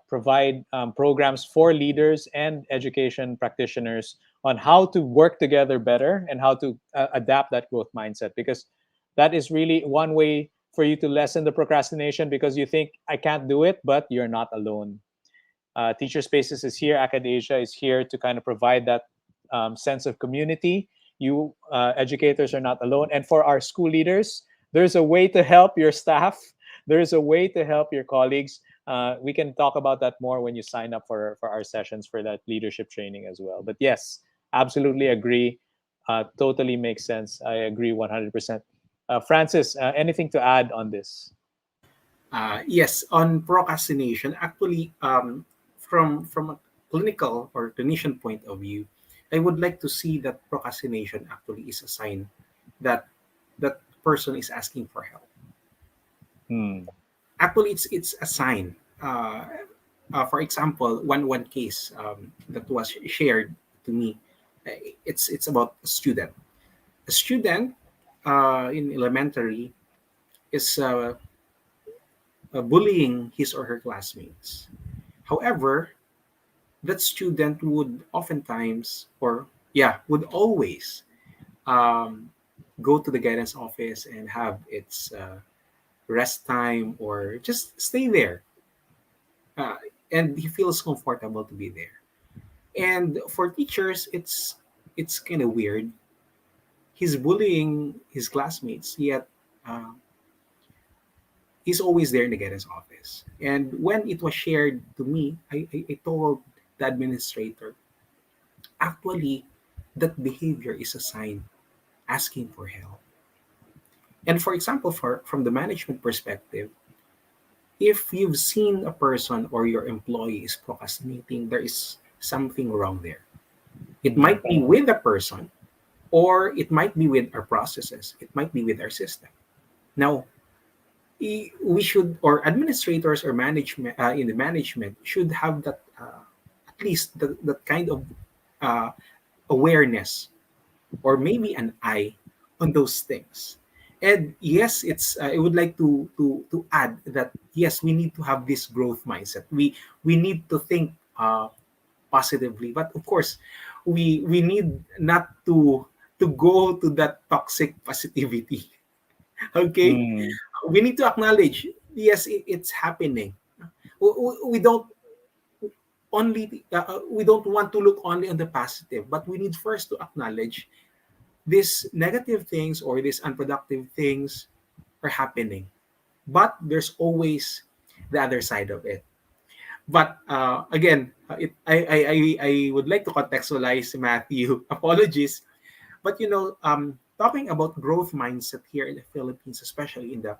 provide programs for leaders and education practitioners on how to work together better and how to adapt that growth mindset, because that is really one way for you to lessen the procrastination, because you think I can't do it, but you're not alone. Teacher Spaces is here, Acad Asia is here to kind of provide that sense of community. You educators are not alone. And for our school leaders, there's a way to help your staff. There's a way to help your colleagues. We can talk about that more when you sign up for our sessions for that leadership training as well. But yes, absolutely agree. Totally makes sense. I agree 100%. Francis, anything to add on this? Yes, on procrastination, actually, from a clinical or clinician point of view, I would like to see that procrastination actually is a sign that that person is asking for help. Hmm. Actually, it's a sign. For example, one case that was shared to me, it's about a student. A student in elementary is bullying his or her classmates. However, that student would oftentimes, or yeah, would always um, go to the guidance office and have its rest time or just stay there. Uh, and he feels comfortable to be there. And for teachers, it's kind of weird. He's bullying his classmates, yet uh, he's always there in the guidance office. And when it was shared to me, I told the administrator, actually, that behavior is a sign asking for help. And for example, from the management perspective, if you've seen a person or your employee is procrastinating, there is something wrong there. It Mhm. might be with the person, or it might be with our processes, it might be with our system. Now, we should, or administrators or management in the management should have that at least that kind of uh, awareness, or maybe an eye on those things. And yes, it's I would like to add that yes, we need to have this growth mindset. We need to think positively, but of course, we need not to go to that toxic positivity. Okay, Mm. we need to acknowledge yes, it's happening. We don't we don't want to look only on the positive, but we need first to acknowledge these negative things or these unproductive things are happening. But there's always the other side of it. But again, I would like to contextualize Matthew. Apologies, but talking about growth mindset here in the Philippines, especially in the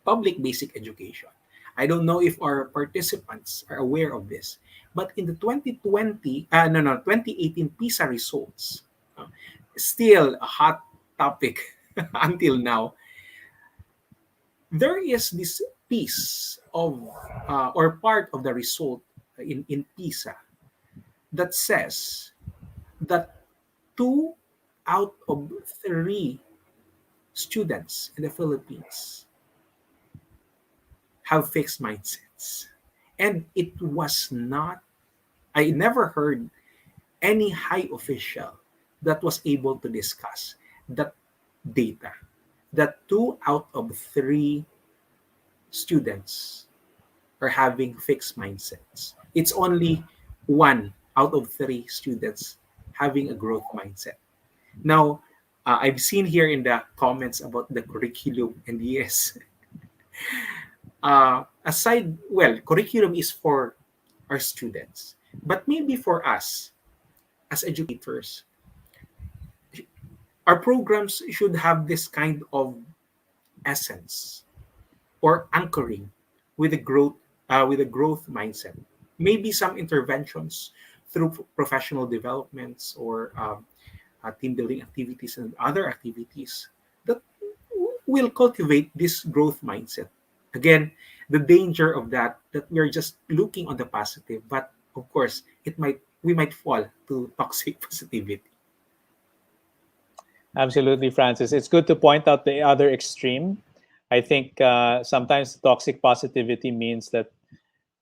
public basic education. I don't know if our participants are aware of this, but in the 2020, no, no, 2018 PISA results, uh, still a hot topic until now, there is this piece of, or part of the result in PISA that says that 2 out of 3 students in the Philippines have fixed mindsets. And it was not, I never heard any high official that was able to discuss that data, that 2 out of 3 students are having fixed mindsets. It's only 1 out of 3 students having a growth mindset. Now, I've seen here in the comments about the curriculum, and yes, curriculum is for our students, but maybe for us as educators, our programs should have this kind of essence or anchoring with a growth mindset. Maybe some interventions through professional developments or team building activities and other activities that will cultivate this growth mindset. Again, the danger of that we're just looking on the positive, but of course, it might we might fall to toxic positivity. Absolutely, Francis. It's good to point out the other extreme. I think sometimes toxic positivity means that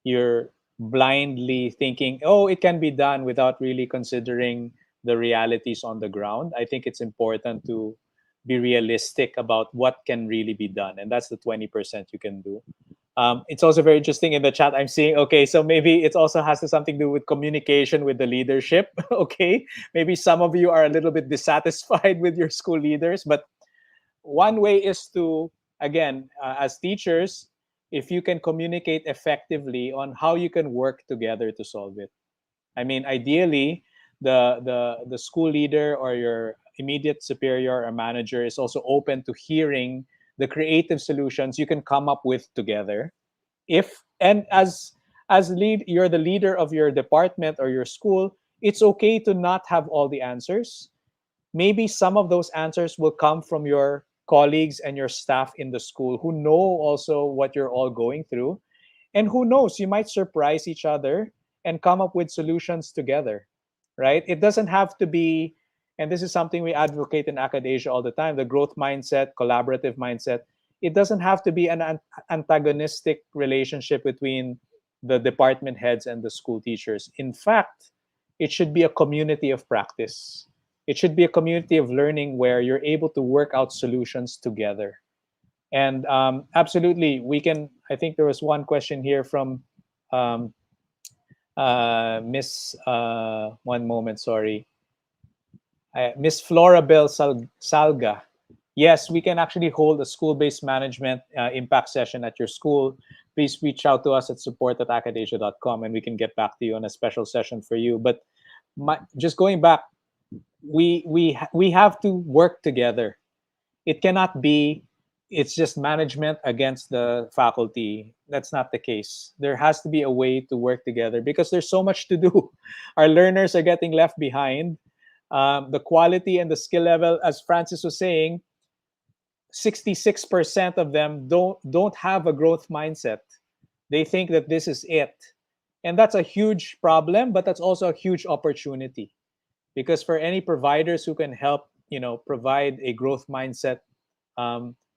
you're blindly thinking, oh, it can be done without really considering the realities on the ground. I think it's important to be realistic about what can really be done. And that's the 20% you can do. It's also very interesting in the chat. I'm seeing, okay, so maybe it also has something to do with communication with the leadership. Okay. Maybe some of you are a little bit dissatisfied with your school leaders, but one way is to, again, as teachers, if you can communicate effectively on how you can work together to solve it. I mean, ideally, the school leader or your immediate superior or manager is also open to hearing the creative solutions you can come up with together. If and as lead, you're the leader of your department or your school, it's okay to not have all the answers. Maybe some of those answers will come from your colleagues and your staff in the school who know also what you're all going through. And who knows, you might surprise each other and come up with solutions together, right? It doesn't have to be, and this is something we advocate in Acadesia all the time, the growth mindset, collaborative mindset. It doesn't have to be an antagonistic relationship between the department heads and the school teachers. In fact, it should be a community of practice. It should be a community of learning where you're able to work out solutions together. And absolutely, we can. I think there was one question here from um, Miss. One moment, sorry, Miss Florabel Salga. Yes, we can actually hold a school-based management impact session at your school. Please reach out to us at support@acadesia.com and we can get back to you on a special session for you. But just going back, we have to work together. It cannot be it's just management against the faculty. That's not the case. There has to be a way to work together because there's so much to do. Our learners are getting left behind. The quality and the skill level, as Francis was saying, 66% of them don't have a growth mindset. They think that this is it. And that's a huge problem, but that's also a huge opportunity because for any providers who can help, provide a growth mindset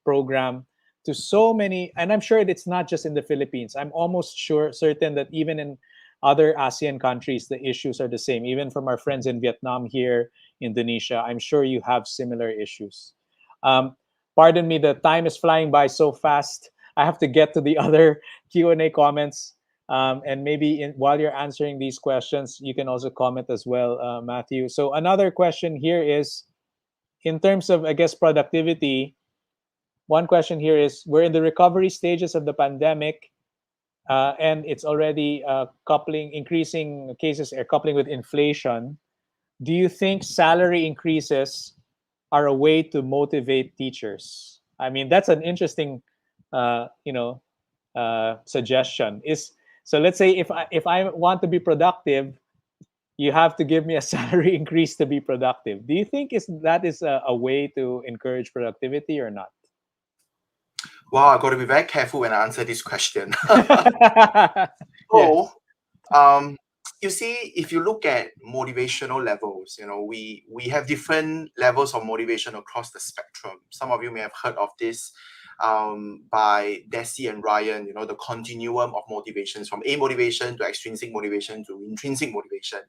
program to so many, and I'm sure it's not just in the Philippines. I'm almost certain that even in other ASEAN countries, the issues are the same. Even from our friends in Vietnam here, Indonesia, I'm sure you have similar issues. Um, Pardon me, the time is flying by so fast. I have to get to the other Q&A comments. And maybe while you're answering these questions, you can also comment as well, Matthew. So another question here is, in terms of, I guess, productivity, one question here is, we're in the recovery stages of the pandemic, and it's already increasing cases are coupling with inflation. Do you think salary increases are a way to motivate teachers? I mean, that's an interesting, suggestion. So let's say if I want to be productive, you have to give me a salary increase to be productive. Do you think that is a way to encourage productivity or not? Wow, I've got to be very careful when I answer this question. Yes. So, you see, if you look at motivational levels, we have different levels of motivation across the spectrum. Some of you may have heard of this by Desi and Ryan, the continuum of motivations from A motivation to extrinsic motivation to intrinsic motivation.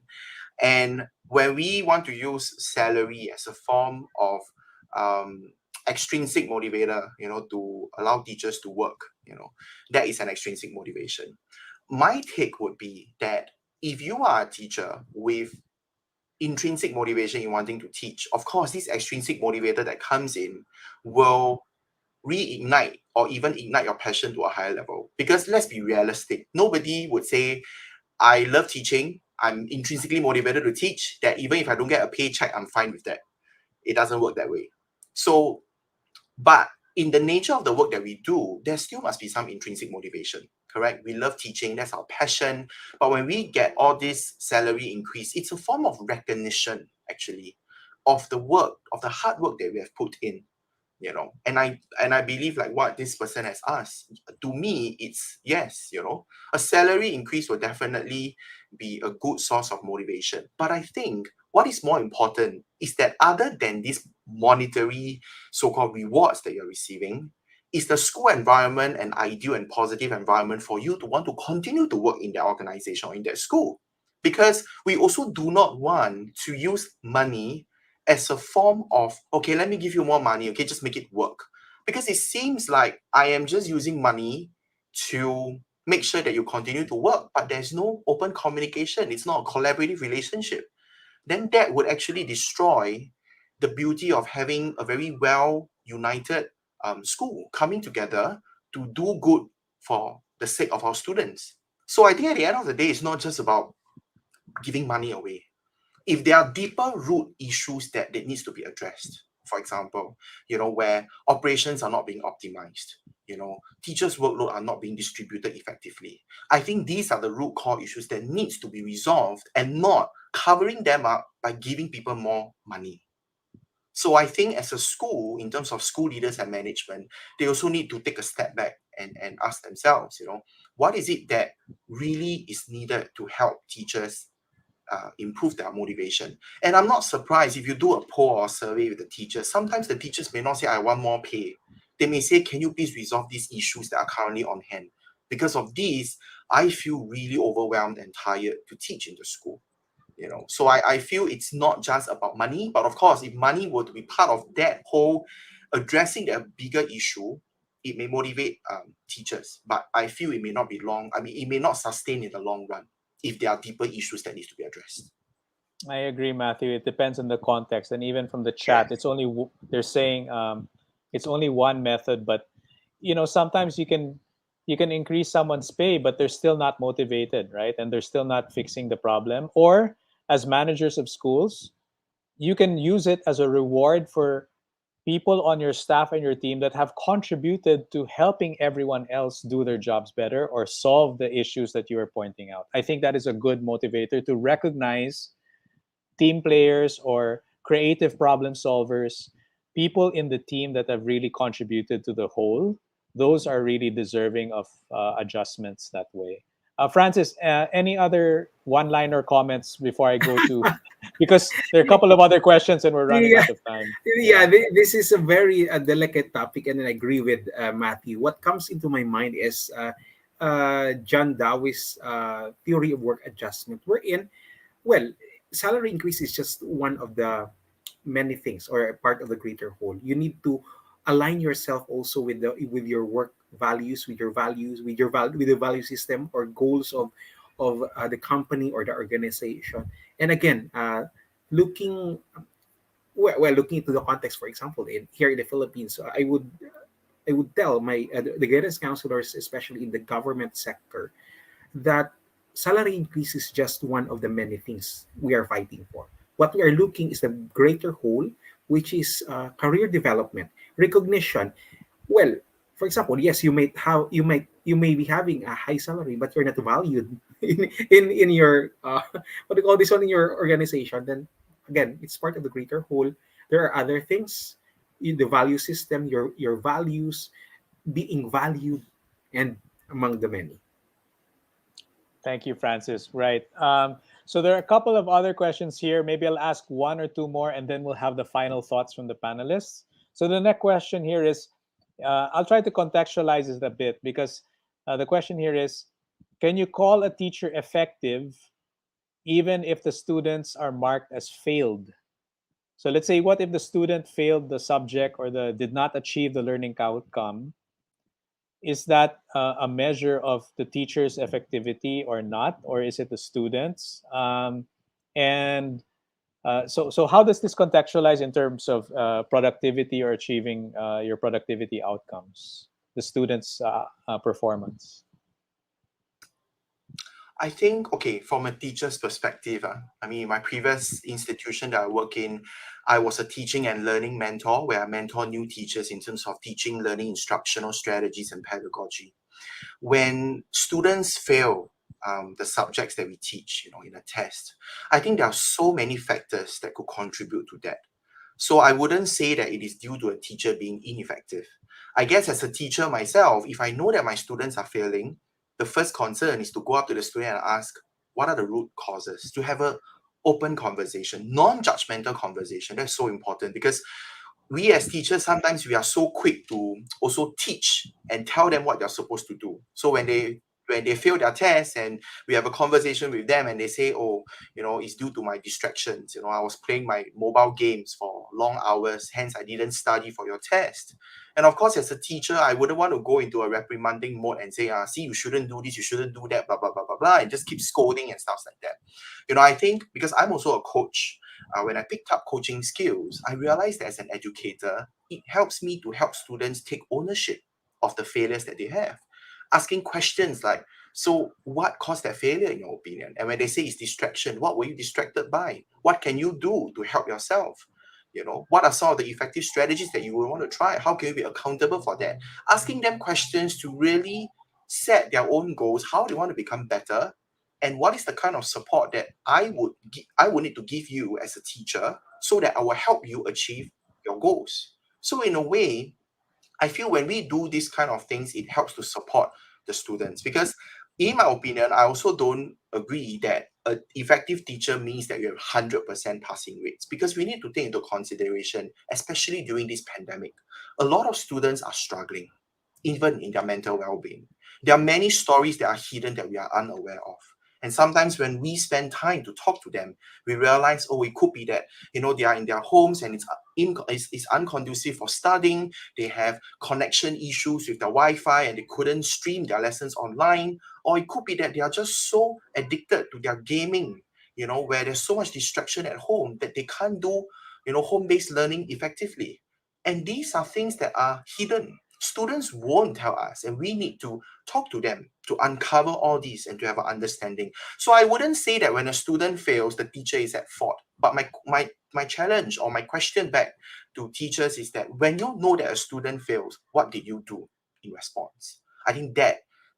And when we want to use salary as a form of extrinsic motivator, to allow teachers to work, that is an extrinsic motivation. My take would be that if you are a teacher with intrinsic motivation in wanting to teach, of course, this extrinsic motivator that comes in will reignite or even ignite your passion to a higher level. Because let's be realistic, nobody would say, I love teaching, I'm intrinsically motivated to teach, that even if I don't get a paycheck, I'm fine with that. It doesn't work that way. So, but in the nature of the work that we do, there still must be some intrinsic motivation, correct? We love teaching, that's our passion. But when we get all this salary increase, it's a form of recognition, actually, of the work, of the hard work that we have put in. And I believe, like what this person has asked, to me it's yes. A salary increase will definitely be a good source of motivation, but I think what is more important is that other than these monetary so-called rewards that you're receiving, is the school environment an ideal and positive environment for you to want to continue to work in that organization or in that school. Because we also do not want to use money as a form of, okay, let me give you more money, okay, just make it work. Because it seems like I am just using money to make sure that you continue to work, but there's no open communication. It's not a collaborative relationship. Then that would actually destroy the beauty of having a very well united school coming together to do good for the sake of our students. So I think at the end of the day, it's not just about giving money away. If there are deeper root issues that needs to be addressed, for example, where operations are not being optimized, teachers' workload are not being distributed effectively, I think these are the root core issues that needs to be resolved, and not covering them up by giving people more money. So I think as a school, in terms of school leaders and management, they also need to take a step back and ask themselves, what is it that really is needed to help teachers improve their motivation. And I'm not surprised if you do a poll or survey with the teachers, sometimes the teachers may not say, I want more pay. They may say, can you please resolve these issues that are currently on hand? Because of these, I feel really overwhelmed and tired to teach in the school. So I feel it's not just about money, but of course, if money were to be part of that whole addressing a bigger issue, it may motivate teachers, but I feel it may not be it may not sustain in the long run if there are deeper issues that need to be addressed. I agree, Matthew. It depends on the context, and even from the chat, Yes. it's only they're saying it's only one method, but sometimes you can increase someone's pay, but they're still not motivated, right? And they're still not fixing the problem. Or as managers of schools, you can use it as a reward for people on your staff and your team that have contributed to helping everyone else do their jobs better or solve the issues that you are pointing out. I think that is a good motivator to recognize team players or creative problem solvers, people in the team that have really contributed to the whole. Those are really deserving of adjustments that way. Francis, any other one-liner comments before I go to, because there are a couple of other questions and we're running Yeah, out of time. yeah. Yeah. This is a very delicate topic, and I agree with Matthew. What comes into my mind is John Dewey's theory of work adjustment. Wherein, well, salary increase is just one of the many things, or a part of the greater whole. You need to align yourself also with your work values, with your values, with the value system or goals of the company or the organization. And again, looking looking into the context, for example, in here in the Philippines, I would tell my the guidance counselors, especially in the government sector, that salary increase is just one of the many things we are fighting for. What we are looking is the greater whole, which is career development, recognition. Well, for example, yes, you may be having a high salary, but you're not valued in your what do you call this one, in your organization. Then again, it's part of the greater whole. There are other things, in the value system, your values being valued, and among the many. Thank you, Francis. Right. So there are a couple of other questions here. Maybe I'll ask one or two more, and then we'll have the final thoughts from the panelists. So the next question here is, I'll try to contextualize this a bit because the question here is, can you call a teacher effective even if the students are marked as failed? So let's say, what if the student failed the subject or the did not achieve the learning outcome? Is that a measure of the teacher's effectivity or not, or is it the students? And so how does this contextualize in terms of productivity or achieving your productivity outcomes, the students' performance? I think, okay, from a teacher's perspective, I mean, my previous institution that I work in, I was a teaching and learning mentor where I mentor new teachers in terms of teaching, learning, instructional strategies, and pedagogy. When students fail the subjects that we teach, in a test, I think there are so many factors that could contribute to that. So I wouldn't say that it is due to a teacher being ineffective. I guess as a teacher myself, if I know that my students are failing, the first concern is to go up to the student and ask, what are the root causes? To have a open conversation, non-judgmental conversation. That's so important because we as teachers, sometimes we are so quick to also teach and tell them what they're supposed to do. So when they fail their test and we have a conversation with them and they say, oh, it's due to my distractions. I was playing my mobile games for long hours, hence I didn't study for your test. And of course, as a teacher, I wouldn't want to go into a reprimanding mode and say, see, you shouldn't do this, you shouldn't do that, blah, blah, blah, blah, blah, and just keep scolding and stuff like that. I think because I'm also a coach, when I picked up coaching skills, I realized that as an educator, it helps me to help students take ownership of the failures that they have. Asking questions like, so what caused that failure in your opinion? And when they say it's distraction, what were you distracted by? What can you do to help yourself? What are some of the effective strategies that you will want to try? How can you be accountable for that? Asking them questions to really set their own goals, how they want to become better, and what is the kind of support that I would need to give you as a teacher so that I will help you achieve your goals. So in a way, I feel when we do these kind of things, it helps to support the students because in my opinion, I also don't agree that an effective teacher means that you have 100% passing rates because we need to take into consideration, especially during this pandemic, a lot of students are struggling even in their mental well-being. There are many stories that are hidden that we are unaware of. And sometimes when we spend time to talk to them, we realize, oh, it could be that, they are in their homes and it's unconducive for studying. They have connection issues with the Wi-Fi and they couldn't stream their lessons online. Or it could be that they are just so addicted to their gaming, where there's so much distraction at home that they can't do, home-based learning effectively. And these are things that are hidden. Students won't tell us, and we need to talk to them to uncover all these and to have an understanding. So I wouldn't say that when a student fails, the teacher is at fault. But my challenge or my question back to teachers is that when you know that a student fails, what did you do in response? I think that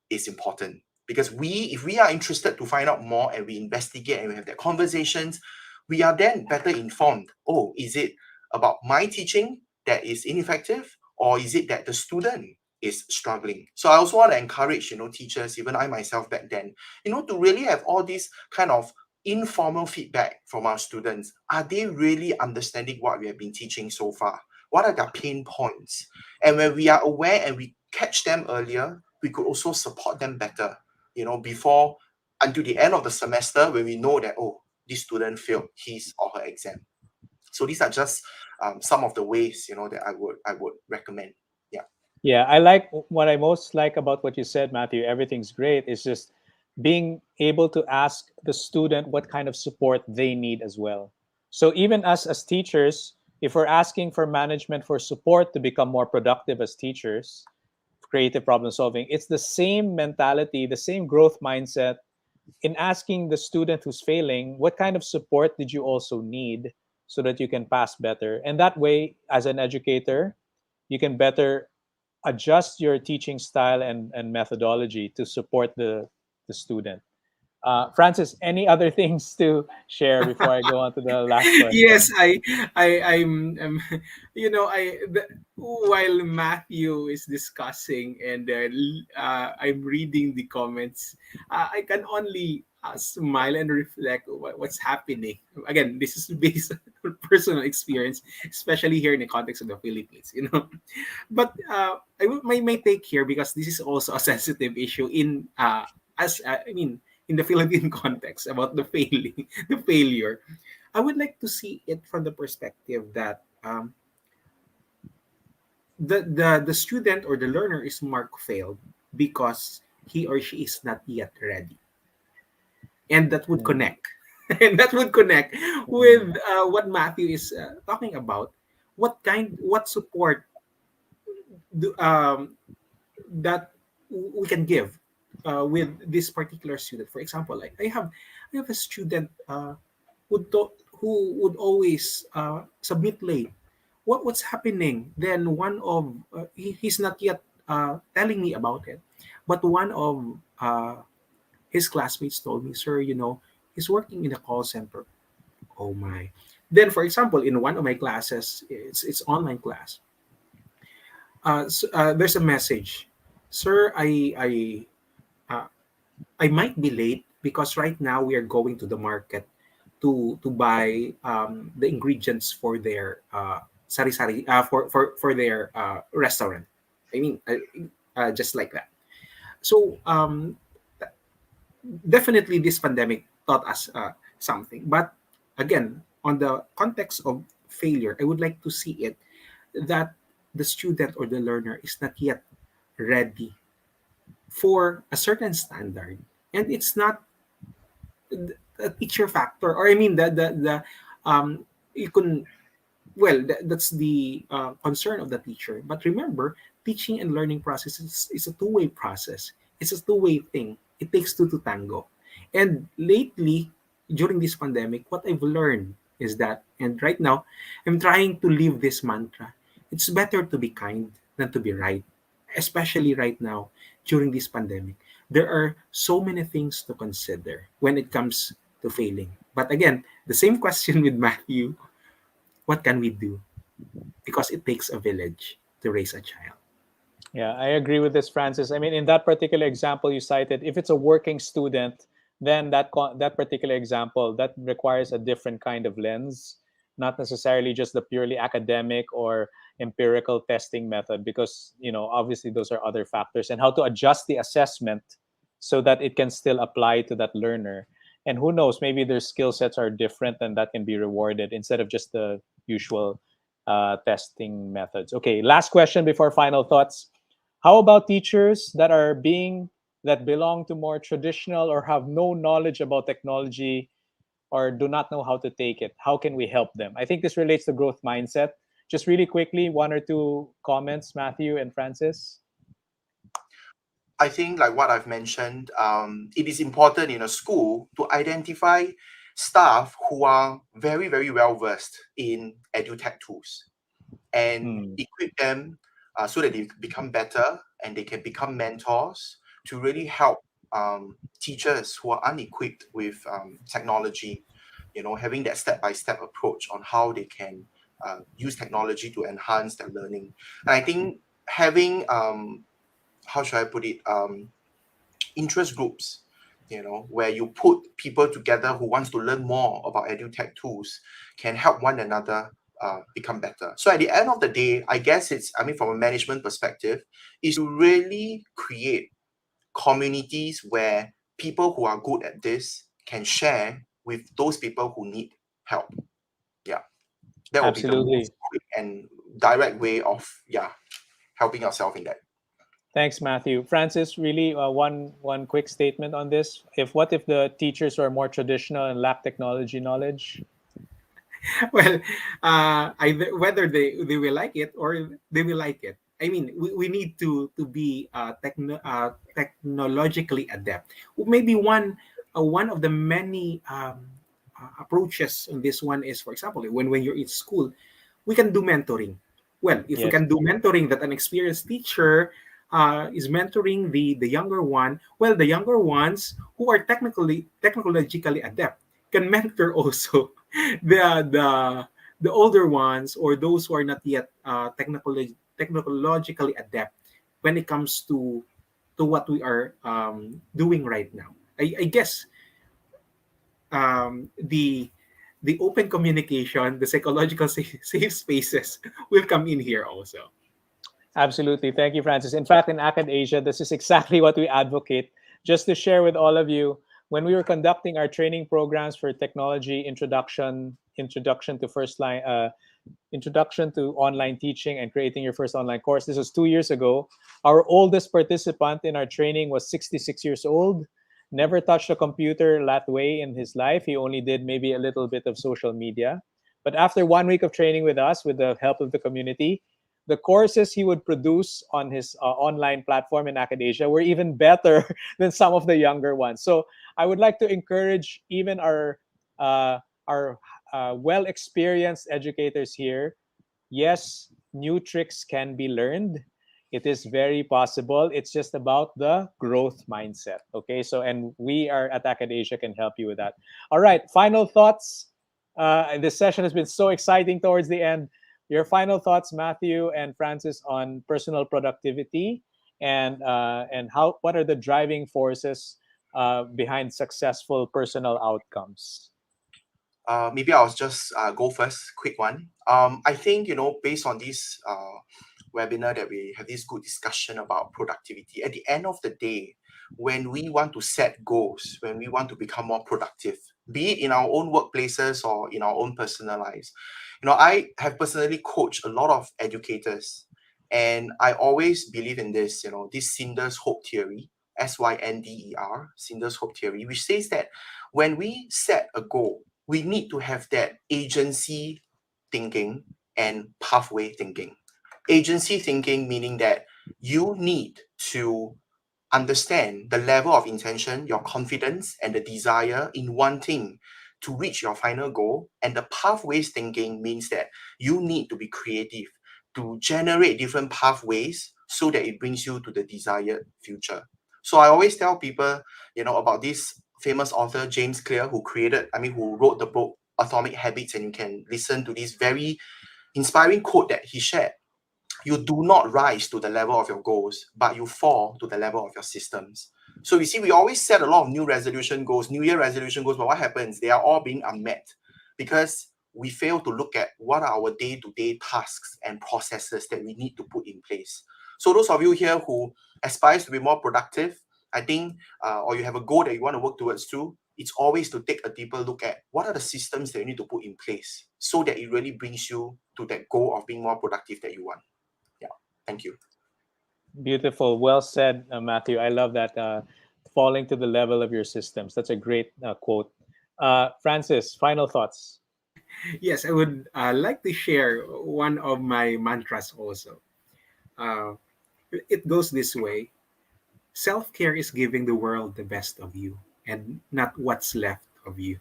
is important because if we are interested to find out more and we investigate and we have that conversations, we are then better informed. Oh, is it about my teaching that is ineffective? Or is it that the student is struggling? So I also want to encourage, teachers, even I myself back then, to really have all these kind of informal feedback from our students. Are they really understanding what we have been teaching so far? What are their pain points? And when we are aware and we catch them earlier, we could also support them better, before until the end of the semester when we know that, oh, this student failed his or her exam. So these are just some of the ways that I would recommend. Yeah. Yeah, I like what I most like about what you said, Matthew. Everything's great. It's just being able to ask the student what kind of support they need as well. So even us as teachers, if we're asking for management for support to become more productive as teachers, creative problem solving, it's the same mentality, the same growth mindset in asking the student who's failing, what kind of support did you also need so that you can pass better? And that way, as an educator, you can better adjust your teaching style and methodology to support the student. Francis, any other things to share before I go on to the last Yes, question? I'm while Matthew is discussing and I'm reading the comments, I can only smile and reflect what's happening. Again, this is based on personal experience, especially here in the context of the Philippines. But my take here, because this is also a sensitive issue in as I mean in the Philippine context about the failing, the failure. I would like to see it from the perspective that the student or the learner is mark failed because he or she is not yet ready, and that would Mm, connect, and that would connect with mm, what Matthew is talking about. What support do, that we can give with this particular student. For example, like I have a student who would always submit late. What's happening? Then one of he's not yet telling me about it, but one of his classmates told me, "Sir, he's working in a call center." Oh my! Then, for example, in one of my classes, it's online class. There's a message, "Sir, uh, I might be late because right now we are going to the market to buy the ingredients for their sari sari for their restaurant. I mean, just like that. So definitely this pandemic taught us something. But again, on the context of failure, I would like to see it that the student or the learner is not yet ready for a certain standard, and it's not a teacher factor, or I mean the you can, well, that's the concern of the teacher. But remember, teaching and learning process is a two-way process. It's a two-way thing. It takes two to tango. And lately, during this pandemic, what I've learned is that, and right now, I'm trying to live this mantra. It's better to be kind than to be right, especially right now during this pandemic. There are so many things to consider when it comes to failing. But again, the same question with Matthew, what can we do? Because it takes a village to raise a child. yeah, I agree with this, Francis. I mean, in that particular example you cited, if it's a working student, then that particular example that requires a different kind of lens, not necessarily just the purely academic or empirical testing method, because obviously those are other factors, and how to adjust the assessment so that it can still apply to that learner. And who knows, maybe their skill sets are different, and that can be rewarded instead of just the usual testing methods. Okay, last question before final thoughts. How about teachers that belong to more traditional or have no knowledge about technology or do not know how to take it? How can we help them? I think this relates to growth mindset. Just really quickly, one or two comments, Matthew and Francis. I think, like what I've mentioned, it is important in a school to identify staff who are very, very well versed in edutech tools and Hmm, equip them so that they become better and they can become mentors to really help teachers who are unequipped with technology, having that step-by-step approach on how they can use technology to enhance their learning. And I think having, how should I put it, interest groups, where you put people together who wants to learn more about edutech tools can help one another become better. So at the end of the day, I guess from a management perspective, is to really create communities where people who are good at this can share with those people who need help. Yeah, that will be the most absolutely. quick and direct way of helping yourself in that. Thanks, Matthew. Francis, really one quick statement on this. What if the teachers are more traditional and lack technology knowledge? Well, either whether they will like it or they will like it. I mean, we need to be technologically adept. Maybe one of the many approaches on this one is, for example, when you're in school, we can do mentoring. Well, if we Yes, can do mentoring, that an experienced teacher is mentoring the younger one, well, the younger ones who are technologically adept can mentor also the the older ones, or those who are not yet technologically adept when it comes to what we are doing right now. I guess the open communication, the psychological safe spaces will come in here also. absolutely. Thank you, Francis. In fact, in Acad Asia, this is exactly what we advocate. Just to share with all of you, when we were conducting our training programs for technology introduction to first line, introduction to online teaching and creating your first online course. This was 2 years ago. Our oldest participant in our training was 66 years old, never touched a computer that way in his life. He only did maybe a little bit of social media. But after 1 week of training with us, with the help of the community, the courses he would produce on his online platform in Acadesia were even better than some of the younger ones. So I would like to encourage even our well experienced educators here. Yes, new tricks can be learned. It is very possible. It's just about the growth mindset. Okay, so and we are at Acadesia can help you with that. All right, final thoughts. This session has been so exciting towards the end. Your final thoughts, Matthew and Francis, on personal productivity and how what are the driving forces behind successful personal outcomes? Maybe I'll just go first, quick one. I think, based on this webinar that we have this good discussion about productivity, at the end of the day, when we want to set goals, when we want to become more productive, be it in our own workplaces or in our own personal lives, I have personally coached a lot of educators, and I always believe in this, this Sinder's Hope Theory, SYNDER, Sinder's Hope Theory, which says that when we set a goal, we need to have that agency thinking and pathway thinking. Agency thinking meaning that you need to understand the level of intention, your confidence, and the desire in wanting to reach your final goal. And the pathways thinking means that you need to be creative to generate different pathways so that it brings you to the desired future. So I always tell people, about this famous author, James Clear, who wrote the book Atomic Habits, and you can listen to this very inspiring quote that he shared. You do not rise to the level of your goals, but you fall to the level of your systems. So you see, we always set a lot of new resolution goals, New Year resolution goals, but what happens? They are all being unmet because we fail to look at what are our day-to-day tasks and processes that we need to put in place. So those of you here who aspires to be more productive, I think, or you have a goal that you want to work towards too, it's always to take a deeper look at what are the systems that you need to put in place so that it really brings you to that goal of being more productive that you want. Yeah, thank you. Beautiful. Well said, Matthew. I love that. Falling to the level of your systems. That's a great quote. Francis, final thoughts. Yes, I would like to share one of my mantras also. Uh, it goes this way: self care is giving the world the best of you and not what's left of you.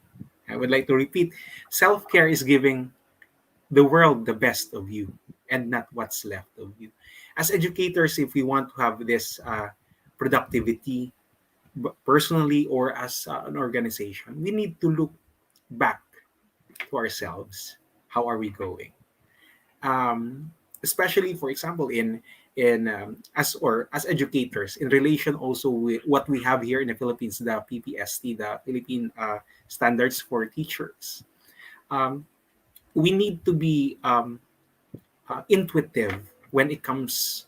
I would like to repeat: self care is giving the world the best of you and not what's left of you. As educators, if we want to have this productivity, personally or as an organization, we need to look back to ourselves. How are we going? Especially, for example, in as educators, in relation also with what we have here in the Philippines, the PPST, the Philippine Standards for Teachers. Um, we need to be intuitive when it comes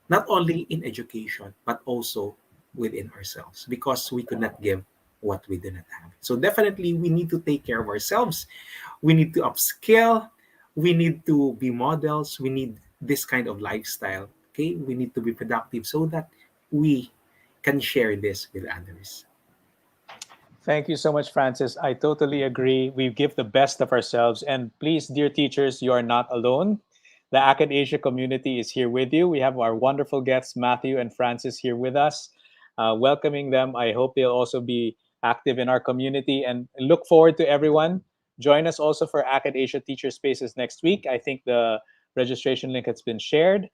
not only in education but also within ourselves, because we could not give what we do not have. So definitely we need to take care of ourselves. We need to upskill. We need to be models. We need this kind of lifestyle. Okay, we need to be productive so that we can share this with others. Thank you so much, Francis. I totally agree. We give the best of ourselves. And please, dear teachers, you are not alone. The Acad Asia community is here with you. We have our wonderful guests, Matthew and Francis, here with us, welcoming them. I hope they'll also be active in our community and look forward to everyone. Join us also for Acad Asia Teacher Spaces next week. I think the registration link has been shared.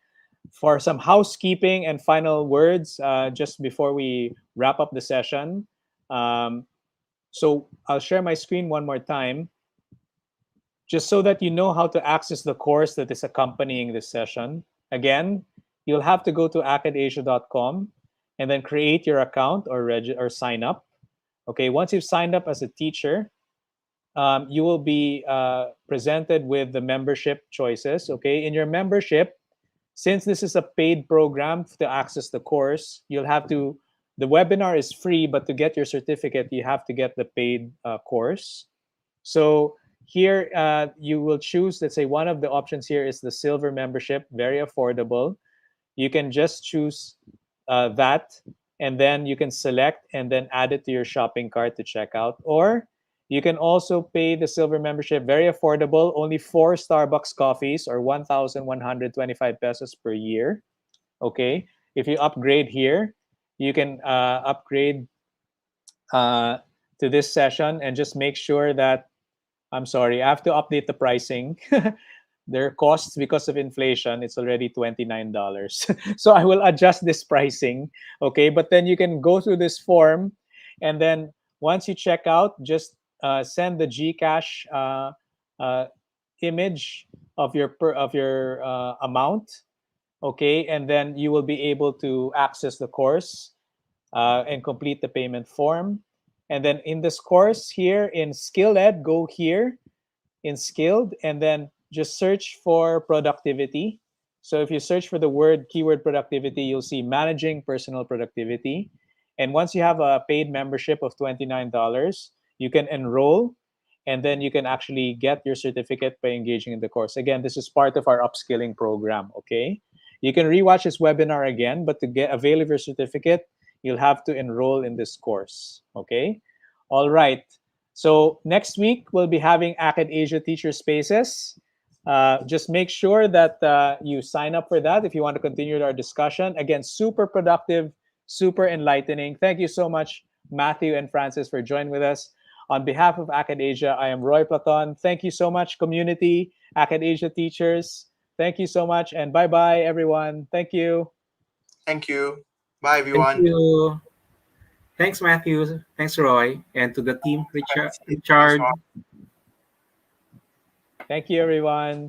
For some housekeeping and final words, just before we wrap up the session. So I'll share my screen one more time, just so that you know how to access the course that is accompanying this session. Again, you'll have to go to acadasia.com and then create your account or sign up. Okay, once you've signed up as a teacher, you will be presented with the membership choices. Okay, in your membership, since this is a paid program to access the course, you'll have to The webinar is free, but to get your certificate, you have to get the paid course. So here you will choose, let's say one of the options here is the silver membership, very affordable. You can just choose that, and then you can select and then add it to your shopping cart to check out. Or you can also pay the silver membership, very affordable, only 4 Starbucks coffees or 1,125 pesos per year. Okay. If you upgrade here, you can upgrade uh, to this session, and just make sure that, I'm sorry, I have to update the pricing. Their costs because of inflation, it's already $29. So I will adjust this pricing. Okay. But then you can go through this form, and then once you check out, just send the Gcash uh, image of your amount. Okay. And then you will be able to access the course and complete the payment form. And then in this course here in Skill Ed, go here in Skilled, and then just search for productivity. So if you search for the keyword productivity, you'll see managing personal productivity. And once you have a paid membership of $29, you can enroll, and then you can actually get your certificate by engaging in the course. Again, this is part of our upskilling program, okay? You can rewatch this webinar again, but to get avail of your certificate, you'll have to enroll in this course, okay? All right. So next week, we'll be having Acad Asia Teacher Spaces. Just make sure that you sign up for that if you want to continue our discussion. Again, super productive, super enlightening. Thank you so much, Matthew and Francis, for joining with us. On behalf of Acad Asia, I am Roy Platon. Thank you so much, community, Acad Asia teachers. Thank you so much, and bye-bye, everyone. Thank you. Thank you. Bye, Thank everyone. you. Thanks, Matthew. Thanks, Roy. And to the team, Thanks. Thanks, Richard. Rob. Thank you, everyone.